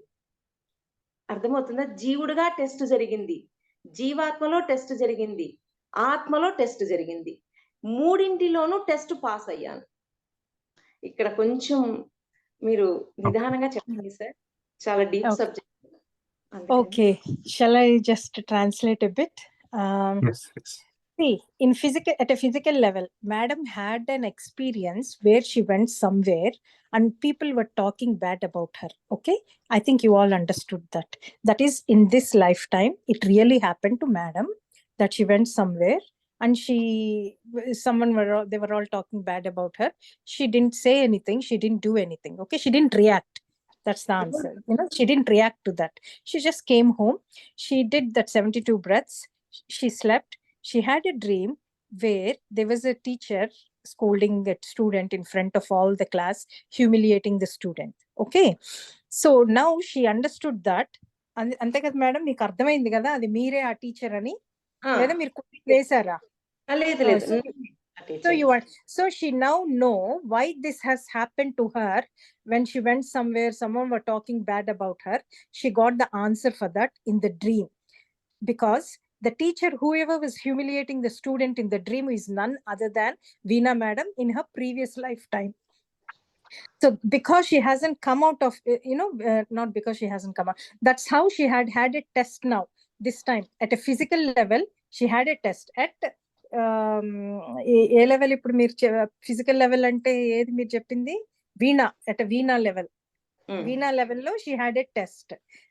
అర్థమవుతుందా? జీవుడుగా టెస్ట్ జరిగింది, జీవాత్మలో టెస్ట్ జరిగింది, ఆత్మలో టెస్ట్ జరిగింది. మూడింటిలోనూ టెస్ట్ పాస్ అయ్యాను. ఇక్కడ కొంచెం మీరు నిదానంగా చెప్పండి సార్, చాలా deep subject. Okay, shall I just translate a bit? Yes. See, at a physical level, Madam had an experience where she went somewhere and people were talking bad about her. Okay, I think you all understood that. That is, in this lifetime, it really happened to Madam that she went somewhere and they were all talking bad about her. She didn't say anything. She didn't do anything. Okay, she didn't react. That's the answer. She didn't react to that. She just came home. She did that 72 breaths. She slept. She had a dream where there was a teacher scolding that student in front of all the class, humiliating the student. Okay, so now she understood that. అంతే కదా madam, మీకు అర్థమైంది కదా అది మీరే ఆ teacher అని, లేదా మీరు వేశారా? లేదు లేదు. So she now know why this has happened to her. When she went somewhere, someone were talking bad about her, she got the answer for that in the dream. Because the teacher, whoever was humiliating the student in the dream, is none other than Veena madam in her previous lifetime. So because she hasn't come out of, not because she hasn't come out, that's how she had a test now. This time at a physical level, she had a test at A level? ఇప్పుడు మీరు physical level అంటే ఏది మీరు చెప్పింది? వీణా, at a veena level. వీణా లెవెల్లో she had a test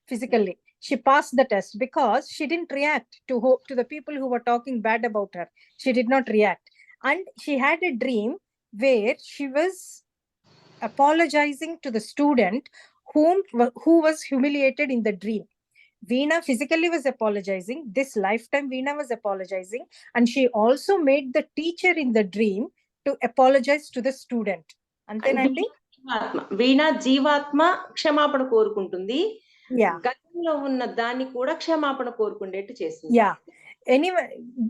physically. She passed the test because she didn't react to the people who were talking bad about her. She did not react. And she had a dream where she was apologizing to the student who was humiliated in the dream. Veena physically was apologizing. This lifetime Veena was apologizing, and she also made the teacher in the dream to apologize to the student. అంతేనండి? వీణ జీవాత్మ క్షమాపణ కోరుకుంటుంది. Yeah. గతంలో ఉన్న దాన్ని కూడా క్షమాపణ కోరుకునేట్టు చేసింది. Yeah. Anyway,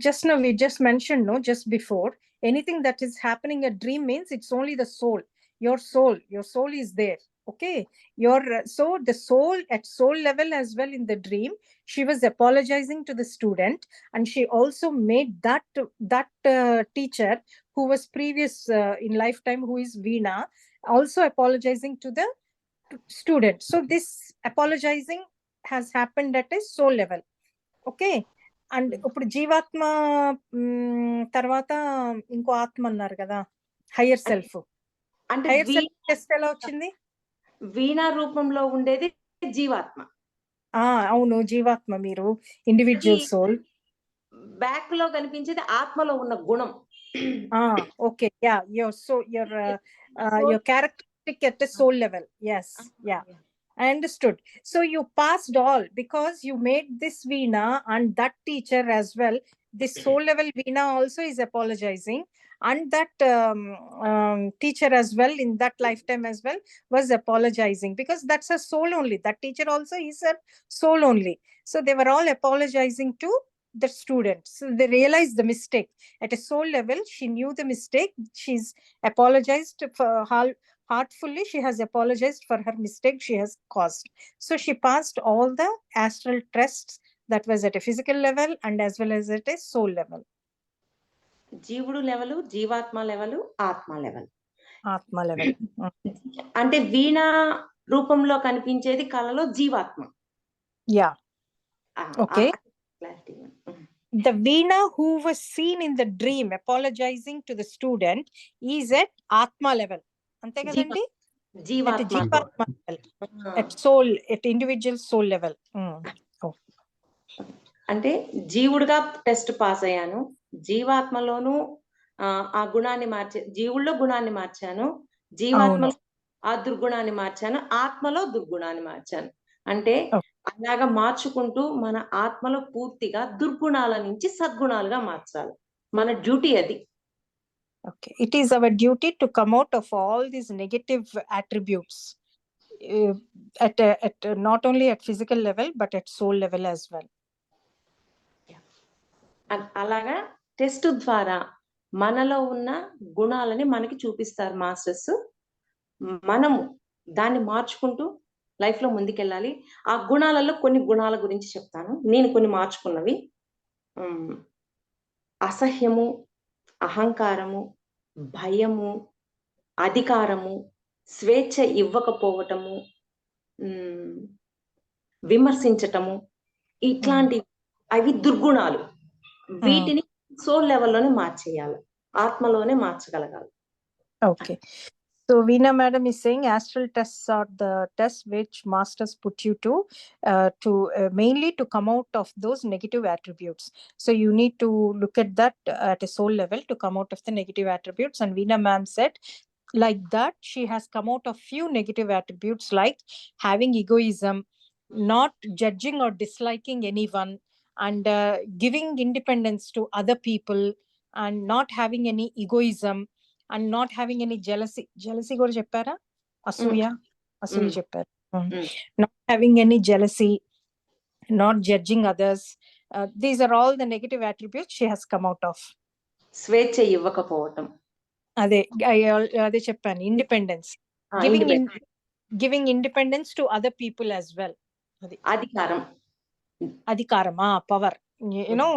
just now we just mentioned, no, just before, anything that is happening a dream means it's only the soul. Your soul is there. Okay, so the soul, at soul level as well, in the dream she was apologizing to the student, and she also made that teacher who was previous in lifetime, who is Veena, also apologizing to the student. So this apologizing has happened at a soul level. Okay, and ఇప్పుడు జీవాత్మ తర్వాత ఇంకో ఆత్మ అన్నారు కదా, higher self. అంటే higher self test ఎలా వచ్చింది? వీణా రూపంలో ఉండేది జీవాత్మ. అవును, జీవాత్మ, మీరు ఇండివిజువల్ సోల్. బ్యాక్ లో కనిపించేది ఆత్మలో ఉన్న గుణం. Okay, yeah, your characteristic at a soul level. Yes, yeah, I understood. So you passed all because you made this Veena and that teacher as well. This soul level Veena also is apologizing, and that teacher as well in that lifetime as well was apologizing, because that's a soul only. That teacher also is a soul only. So they were all apologizing to the students. So they realized the mistake. At a soul level, she knew the mistake. She's apologized for heartfully. She has apologized for her mistake she has caused. So she passed all the astral tests, that was at a physical level and as well as at a soul level. జీవుడు level, జీవాత్మ level, ఆత్మ level. అంటే వీణా రూపంలో కనిపించేది కళలో జీవాత్మ. Yeah. Okay. The Veena who was seen in the dream apologizing to the student is at Atma level. అంతే కదండి? జీవాత్మ level, at soul, at individual soul level. అంటే జీవుడుగా టెస్ట్ పాస్ అయ్యాను, జీవాత్మలోను ఆ గుణాన్ని జీవుల్లో గుణాన్ని మార్చాను, జీవాత్మలో ఆ దుర్గుణాన్ని మార్చాను, ఆత్మలో దుర్గుణాన్ని మార్చాను. అంటే అలాగా మార్చుకుంటూ మన ఆత్మలో పూర్తిగా దుర్గుణాల నుంచి సద్గుణాలుగా మార్చాలి. మన డ్యూటీ అది. Okay, it is our duty to come out of all these negative attributes at not only at physical level but at soul level as well. అలాగా టెస్ట్ ద్వారా మనలో ఉన్న గుణాలని మనకి చూపిస్తారు మాస్టర్స్. మనము దాన్ని మార్చుకుంటూ లైఫ్ లో ముందుకెళ్ళాలి. ఆ గుణాలలో కొన్ని గుణాల గురించి చెప్తాను. నేను కొన్ని మార్చుకున్నవి: అసహ్యము, అహంకారము, భయము, అధికారము, స్వేచ్ఛ ఇవ్వకపోవటము, విమర్శించటము, ఇట్లాంటి అవి దుర్గుణాలు. వీటిని soul లెవెల్లోనే మార్చేయాలి, ఆత్మలోనే మార్చగలగాలి. Okay. So Veena madam is saying astral tests are the tests which masters put you to mainly to come out of those negative attributes. So you need to look at that at a soul level to come out of the negative attributes. And Veena ma'am said like that she has come out of few negative attributes like having egoism, not judging or disliking anyone, and giving independence to other people, and not having any egoism, and not having any jealousy కూడా చెప్పారా? అసూయ చెప్పారు. Not having any jealousy, not judging others, these are all the negative attributes she has come out of. స్వేచ్ఛ ఇవ్వకపోవటం, అదే చెప్పాను, independence, giving independence to other people as well. అది అధికారం, power, you know,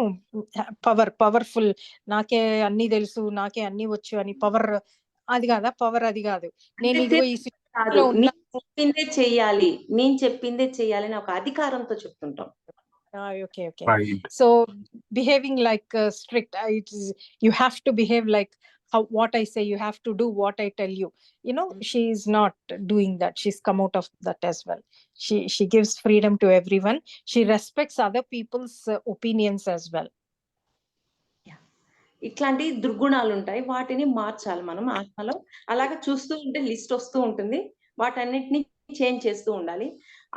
powerful, నాకే అన్ని తెలుసు, నాకే అన్ని వచ్చు అని పవర్, అది కాదా పవర్? అది కాదు. నేను ఇదిగో ఈ చెప్పిందే చెయ్యాలి, నేను చెప్పిందే చెయ్యాలి అని ఒక అధికారంతో చెప్తుంటాం. Okay. So behaving like strict, you have to behave like what I say, you have to do what I tell you. She is not doing that. She's come out of that as well. She gives freedom to everyone. She respects other people's opinions as well. ఇట్లాంటి దుర్గుణాలు ఉంటాయి, వాటిని మార్చాలి మనం ఆత్మలో. అలాగే చూస్తూ ఉంటే list వస్తూ ఉంటుంది, వాటన్నిటిని చేంజ్ చేస్తూ ఉండాలి.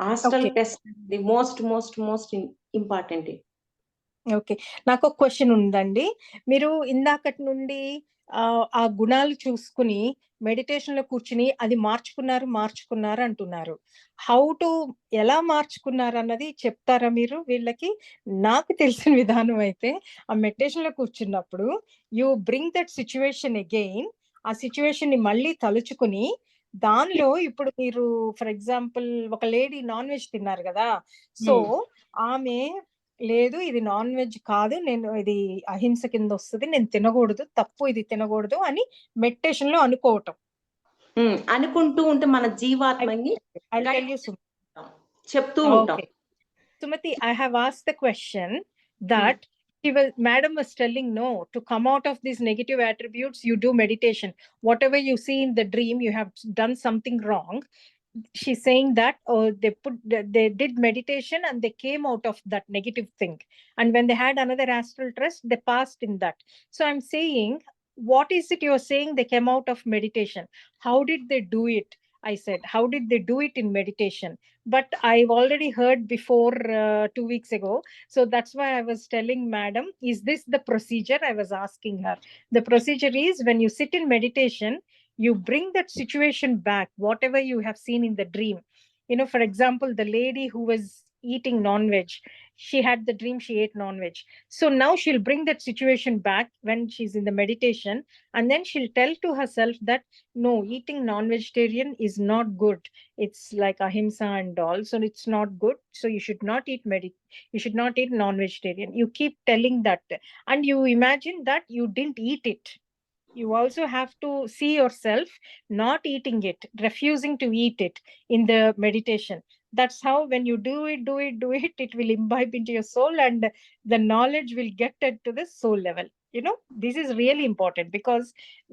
Hostel test the most important. Okay, నాకు ఒక క్వశ్చన్ ఉందండి. మీరు ఇందాకటి నుండి ఆ గుణాలు చూసుకుని మెడిటేషన్ లో కూర్చుని అది మార్చుకున్నారు అంటున్నారు. ఎలా మార్చుకున్నారు అన్నది చెప్తారా మీరు వీళ్ళకి? నాకు తెలిసిన విధానం అయితే, ఆ మెడిటేషన్ లో కూర్చున్నప్పుడు you bring that situation again, ఆ సిచ్యువేషన్ ని మళ్ళీ తలుచుకుని దానిలో ఇప్పుడు మీరు ఫర్ ఎగ్జాంపుల్ ఒక లేడీ నాన్ వెజ్ తిన్నారు కదా, సో ఆమె లేదు ఇది నాన్ వెజ్ కాదు, నేను ఇది అహింస కింద వస్తుంది, నేను తినకూడదు, తప్పు, ఇది తినకూడదు అని మెడిటేషన్ లో అనుకోవటం. అనుకుంటూ ఉంటే మన జీవాత్మని చెప్తూ ఉంటాం. Sumati, I have asked the question that Madam was telling, no, to come out of these negative attributes, you do meditation. Whatever you see in the dream, you have done something wrong. She's saying that they did meditation and they came out of that negative thing. And when they had another astral test, they passed in that. So I'm saying, what is it you're saying they came out of meditation? How did they do it? I said, how did they do it in meditation? But I've already heard before 2 weeks ago. So that's why I was telling Madam, is this the procedure? I was asking her. The procedure is, when you sit in meditation, you bring that situation back, whatever you have seen in the dream. For example, the lady who was eating non-veg, she had the dream she ate non-veg. So now she'll bring that situation back when she's in the meditation, and then she'll tell to herself that, no, eating non-vegetarian is not good. It's like ahimsa and all, so it's not good. So you should not eat non-vegetarian. You keep telling that, and you imagine that you didn't eat it. You also have to see yourself not eating it, refusing to eat it in the meditation. That's how, when you do it, it will imbibe into your soul, and the knowledge will get to the soul level. This is really important, because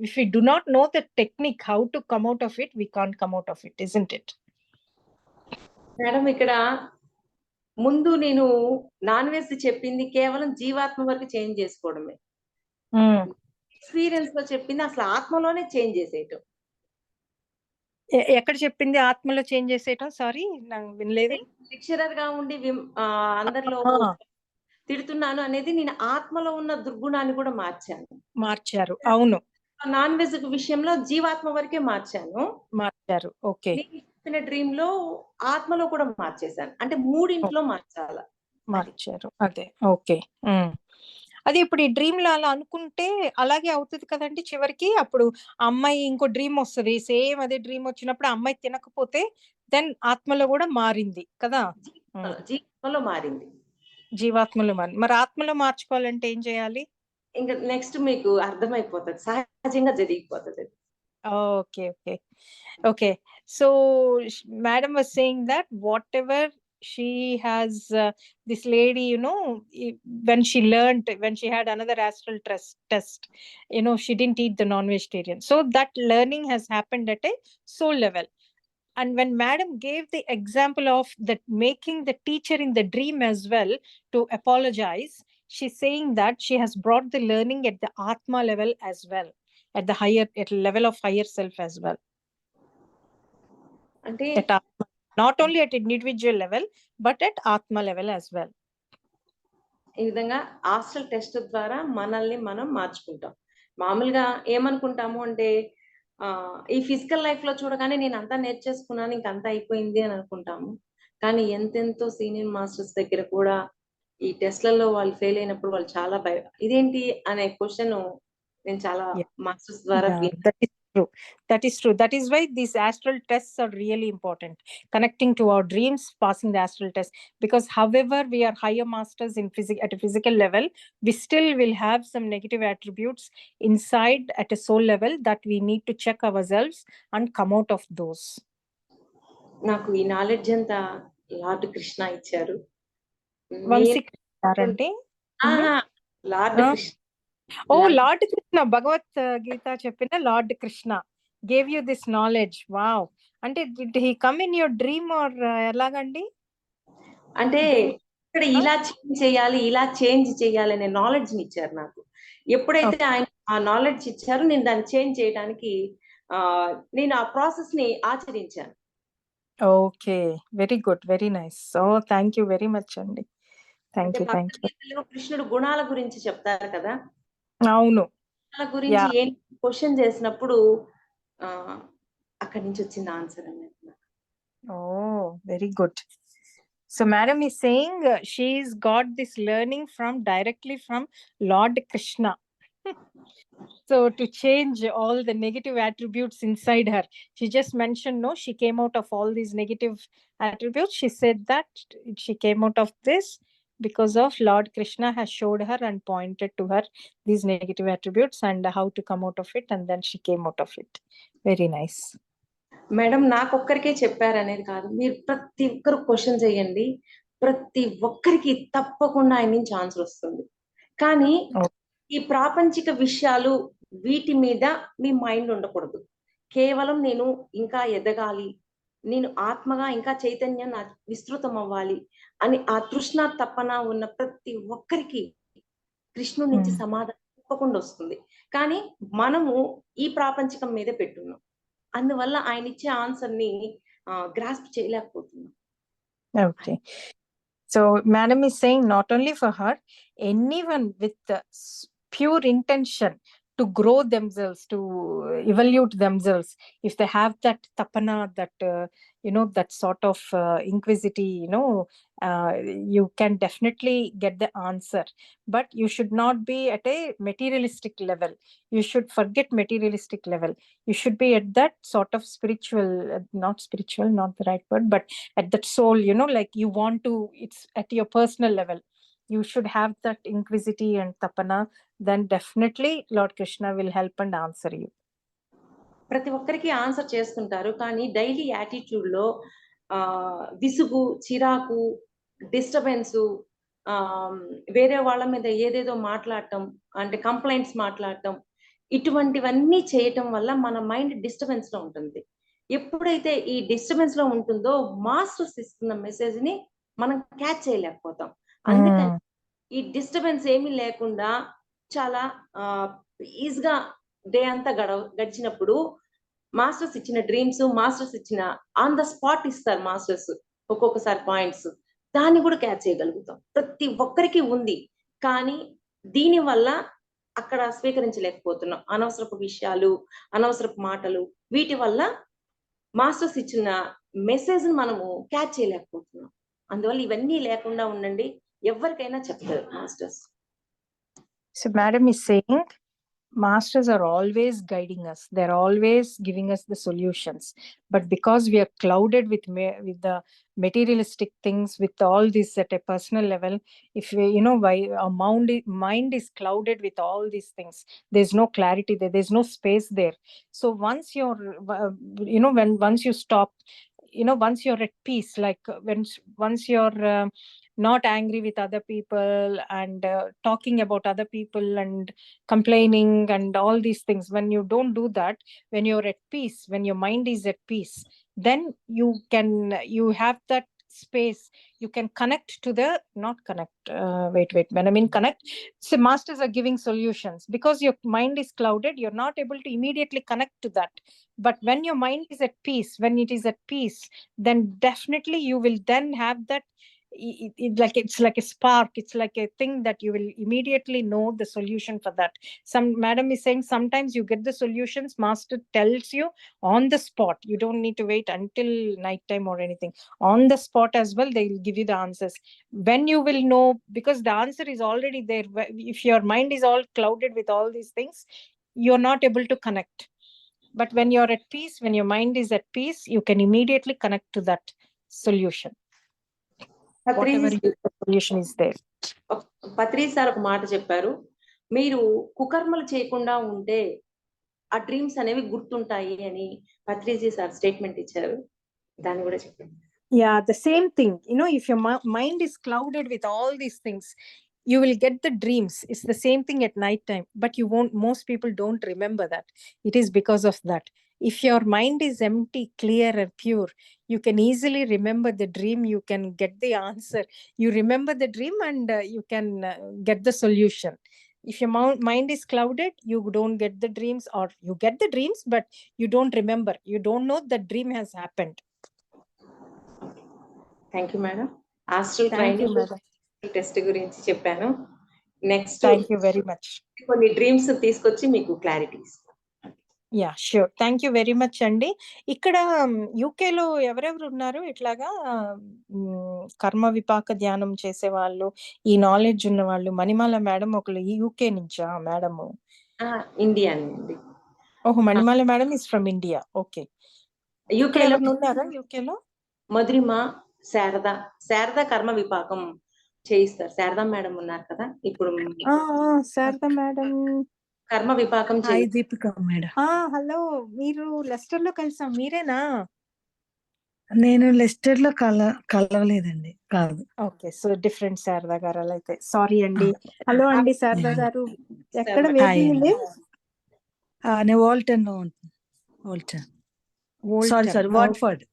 if we do not know the technique how to come out of it, we can't come out of it, isn't it? Madam, ఇక్కడ ముందు నేను non veg చెప్పింది కేవలం జీవాత్మ వరకు change చేసుకోవడమే. Experience లో చెప్పింది అసలు ఆత్మలోనే చేంజ్ చేసేయటం. ఎక్కడ చెప్పింది ఆత్మలో చేంజ్ చేసేయటం? సారీ, నాకు వినలేదు. లెక్చరర్ గా ఉండి అందరిలో తిడుతున్నాను అనేది, నేను ఆత్మలో ఉన్న దుర్గుణాన్ని కూడా మార్చారు. అవును, నాన్ వెజ్ విషయంలో జీవాత్మ వరకే మార్చారు. ఓకే, చెప్పిన డ్రీమ్ లో ఆత్మలో కూడా మార్చేశాను, అంటే మూడింట్లో మార్చారు. అదే, ఓకే. అది ఇప్పుడు ఈ డ్రీమ్ లో అలా అనుకుంటే అలాగే అవుతుంది కదండి చివరికి. అప్పుడు అమ్మాయి ఇంకో డ్రీమ్ వస్తుంది, సేమ్ అదే డ్రీమ్ వచ్చినప్పుడు అమ్మాయి తినకపోతే దెన్ ఆత్మలో కూడా మారింది కదా, జీవాత్మలో మారింది. మరి ఆత్మలో మార్చుకోవాలంటే ఏం చేయాలి? ఇంకా నెక్స్ట్ మీకు అర్థమైపోతుంది, సహజంగా జరిగిపోతుంది. Okay. So Madam was saying that whatever she has, this lady, when she had another astral test, she didn't eat the non-vegetarian. So that learning has happened at a soul level. And when Madam gave the example of that, making the teacher in the dream as well to apologize, she's saying that she has brought the learning at the Atma level as well, at the level of higher self as well. అంటే not only at individual level, but at Atma level as well. ఈ విధంగా astral test ద్వారా మనల్ని మనం మార్చుకుంటాం. మామూలుగా ఏమనుకుంటాము అంటే ఈ physical life లో చూడగానే నేను అంతా నేర్చేసుకున్నాను, ఇంకంతా అయిపోయింది అని అనుకుంటాము. కానీ ఎంతెంతో సీనియర్ మాస్టర్స్ దగ్గర కూడా ఈ టెస్ట్లలో వాళ్ళు ఫెయిల్ అయినప్పుడు వాళ్ళు చాలా ఇదేంటి అనే క్వశ్చన్ నేను చాలా Yeah. మాస్టర్స్ ద్వారా Yeah, that is true. That is true. That is why these astral tests are really important. Connecting to our dreams, passing the astral test. Because however we are higher masters in at a physical level, we still will have some negative attributes inside at a soul level that we need to check ourselves and come out of those. నాకు ఈ knowledge అంతా lord Krishna ఇచ్చారు. వంశీ అంటే lord Ah. Krishna. Oh, Lord Krishna, Bhagavad Gita చెప్పిన Lord Krishna gave you this knowledge. Wow. అంటే did he come in your dream or ఎలాగండి? అంటే ఇక్కడ ఇలా చేంజ్ చేయాలి, ఇలా చేంజ్ చేయాలి అనే నాలెడ్జ్ ని ఇచ్చారు నాకు. ఎప్పుడైతే ఆయన ఆ నాలెడ్జ్ ఇచ్చారో నేను దాన్ని చేంజ్ చేయడానికి నేను ఆ ప్రాసెస్ ని ఆచరించాను. Okay, very good, very nice. So thank you very much అండి. Thank you, thank you. కృష్ణుడు గుణాల గురించి చెప్తారు కదా, అవును, గుణాల గురించి ఏం క్వశ్చన్ చేసినప్పుడు అక్కడి నుంచి వచ్చింది ఆన్సర్ అన్నట్టు. Oh, very good. So madam is saying she's got this learning directly from Lord Krishna. So to change all the negative attributes inside her, she just mentioned, no, she came out of all these negative attributes. She said that she came out of this because of Lord Krishna has showed her and pointed to her these negative attributes and how to come out of it, and then she came out of it. Very nice. Madam నాకొక్కరికే చెప్పారనేది కాదు, మీరు ప్రతి ఒక్కరు question చేయండి, ప్రతి ఒక్కరికి తప్పకుండా ఆయన నుంచి ఆన్సర్ వస్తుంది. కానీ ఈ ప్రాపంచిక విషయాలు వీటి మీద మీ మైండ్ ఉండకూడదు. కేవలం నేను ఇంకా ఎదగాలి, నేను ఆత్మగా ఇంకా చైతన్యం విస్తృతం అవ్వాలి అని ఆ తృష్ణ తపన ఉన్న ప్రతి ఒక్కరికి కృష్ణుడి నుంచి సమాధానం తప్పకుండా వస్తుంది. కానీ మనము ఈ ప్రాపంచికం మీదే పెట్టున్నాం, అందువల్ల ఆయన ఇచ్చే ఆన్సర్ ని గ్రాస్ప్ చేయలేకపోతున్నాం. Okay. So madam is saying not only for her, anyone with pure intention to grow themselves, to evolve themselves, if they have that tapana, that that sort of inquisitivity, you can definitely get the answer. But you should not be at a materialistic level. You should forget materialistic level. You should be at that sort of spiritual, not spiritual, not the right word, but at that soul, like you want to, it's at your personal level. You should have that inquisitivity and tapana. Then definitely Lord Krishna will help and answer you. ప్రతి ఒక్కరికి answer చేస్తుంటారు, కానీ daily attitude లో విసుగు, చిరాకు, disturbance, వేరే వాళ్ళ మీద ఏదేదో మాట్లాడటం, అంటే కంప్లైంట్స్ మాట్లాడటం, ఇటువంటివన్నీ చేయటం వల్ల మన మైండ్ డిస్టర్బెన్స్ లో ఉంటుంది. ఎప్పుడైతే ఈ డిస్టర్బెన్స్ లో ఉంటుందో మాస్టర్స్ ఇస్తున్న మెసేజ్ ని మనం క్యాచ్ చేయలేకపోతాం. అందుకని ఈ డిస్టర్బెన్స్ ఏమీ లేకుండా చాలా ఈజీగా డే అంతా గడిచినప్పుడు మాస్టర్స్ ఇచ్చిన డ్రీమ్స్, మాస్టర్స్ ఇచ్చిన ఆన్ ద స్పాట్ ఇస్తారు మాస్టర్స్ ఒక్కొక్కసారి పాయింట్స్, దాన్ని కూడా క్యాచ్ చేయగలుగుతాం. ప్రతి ఒక్కరికి ఉంది, కానీ దీని వల్ల అక్కడ స్వీకరించలేకపోతున్నాం. అనవసరపు విషయాలు, అనవసరపు మాటలు, వీటి వల్ల మాస్టర్స్ ఇచ్చిన మెసేజ్ మనము క్యాచ్ చేయలేకపోతున్నాం. అందువల్ల ఇవన్నీ లేకుండా ఉండండి, ఎవరికైనా చెప్తారు masters. So madam is saying masters are always guiding us. They're always giving us the solutions. But because we are clouded with the materialistic things, with all this at a personal level, if we, why our mind is clouded with all these things, there's no clarity there, there's no space there. So once you're, once you stop, once you're at peace, like once you're not angry with other people and talking about other people and complaining and all these things, when you don't do that, when you're at peace, when your mind is at peace, then you have that space. You can connect to the, not connect, wait, when I mean connect, so masters are giving solutions. Because your mind is clouded, you're not able to immediately connect to that. But when your mind is at peace, when it is at peace, then definitely you will then have that it's like a spark. It's like a thing that you will immediately know the solution for that. Madam is saying sometimes you get the solutions, master tells you on the spot. You don't need to wait until nighttime or anything. On the spot as well, they will give you the answers. When you will know, because the answer is already there. If your mind is all clouded with all these things, you're not able to connect. But when you're at peace, when your mind is at peace, you can immediately connect to that solution. Whatever solution is there. Patri sir ఒక మాట చెప్పారు, మీరు కుకర్మలు చేయకుండా ఉంటే ఆ dreams అనేవి గుర్తుంటాయి అని పత్రిజీ సార్ స్టేట్మెంట్ ఇచ్చారు. దాన్ని కూడా చెప్పండి. Yeah, the same thing. If your mind is clouded with all these things, you will get the dreams. It's the same thing at night time, but most people don't remember that. It is because of that. If your mind is empty, clear and pure, you can easily remember the dream. You can get the answer. You remember the dream and you can get the solution. If your mind is clouded, you don't get the dreams, or you get the dreams, but you don't remember. You don't know the dream has happened. Thank you madam. Astral training test గురించి చెప్పాను. Next thank you very much. కొన్ని dreams తీసుకొచ్చి మీకు clarity ఇస్తాను. Yeah sure. Thank you very much అండి. ఇక్కడ యూకేలో ఎవరెవరు ఉన్నారు ఇట్లాగా కర్మ విపాక ధ్యానం చేసే వాళ్ళు, ఈ నాలెడ్జ్ ఉన్న వాళ్ళు? మణిమాల మేడం ఒకళ్ళు యూకే నుంచా మేడము? ఇండియా నుండి. ఓహో, Manimala madam is from India. Okay. UK ఉన్నారా యూకేలో? మధురిమ, శారద కర్మ విపాకం చేయిస్తారు. శారదా మేడం ఉన్నారు కదా ఇప్పుడు. శారదా మేడం కర్మ విపాకం దీపిక మేడం. హలో, మీరు లెస్టర్ లో కలిసాం, మీరేనా? నేను లెస్టర్ లో కలవలేదండి. కాదు. ఓకే, సో డిఫరెంట్ శారదా గారు అలా అయితే. సారీ అండి. హలో అండి శారదా గారు, ఎక్కడ? నేను వాల్టన్ లో ఉంటాను. Sorry Watford.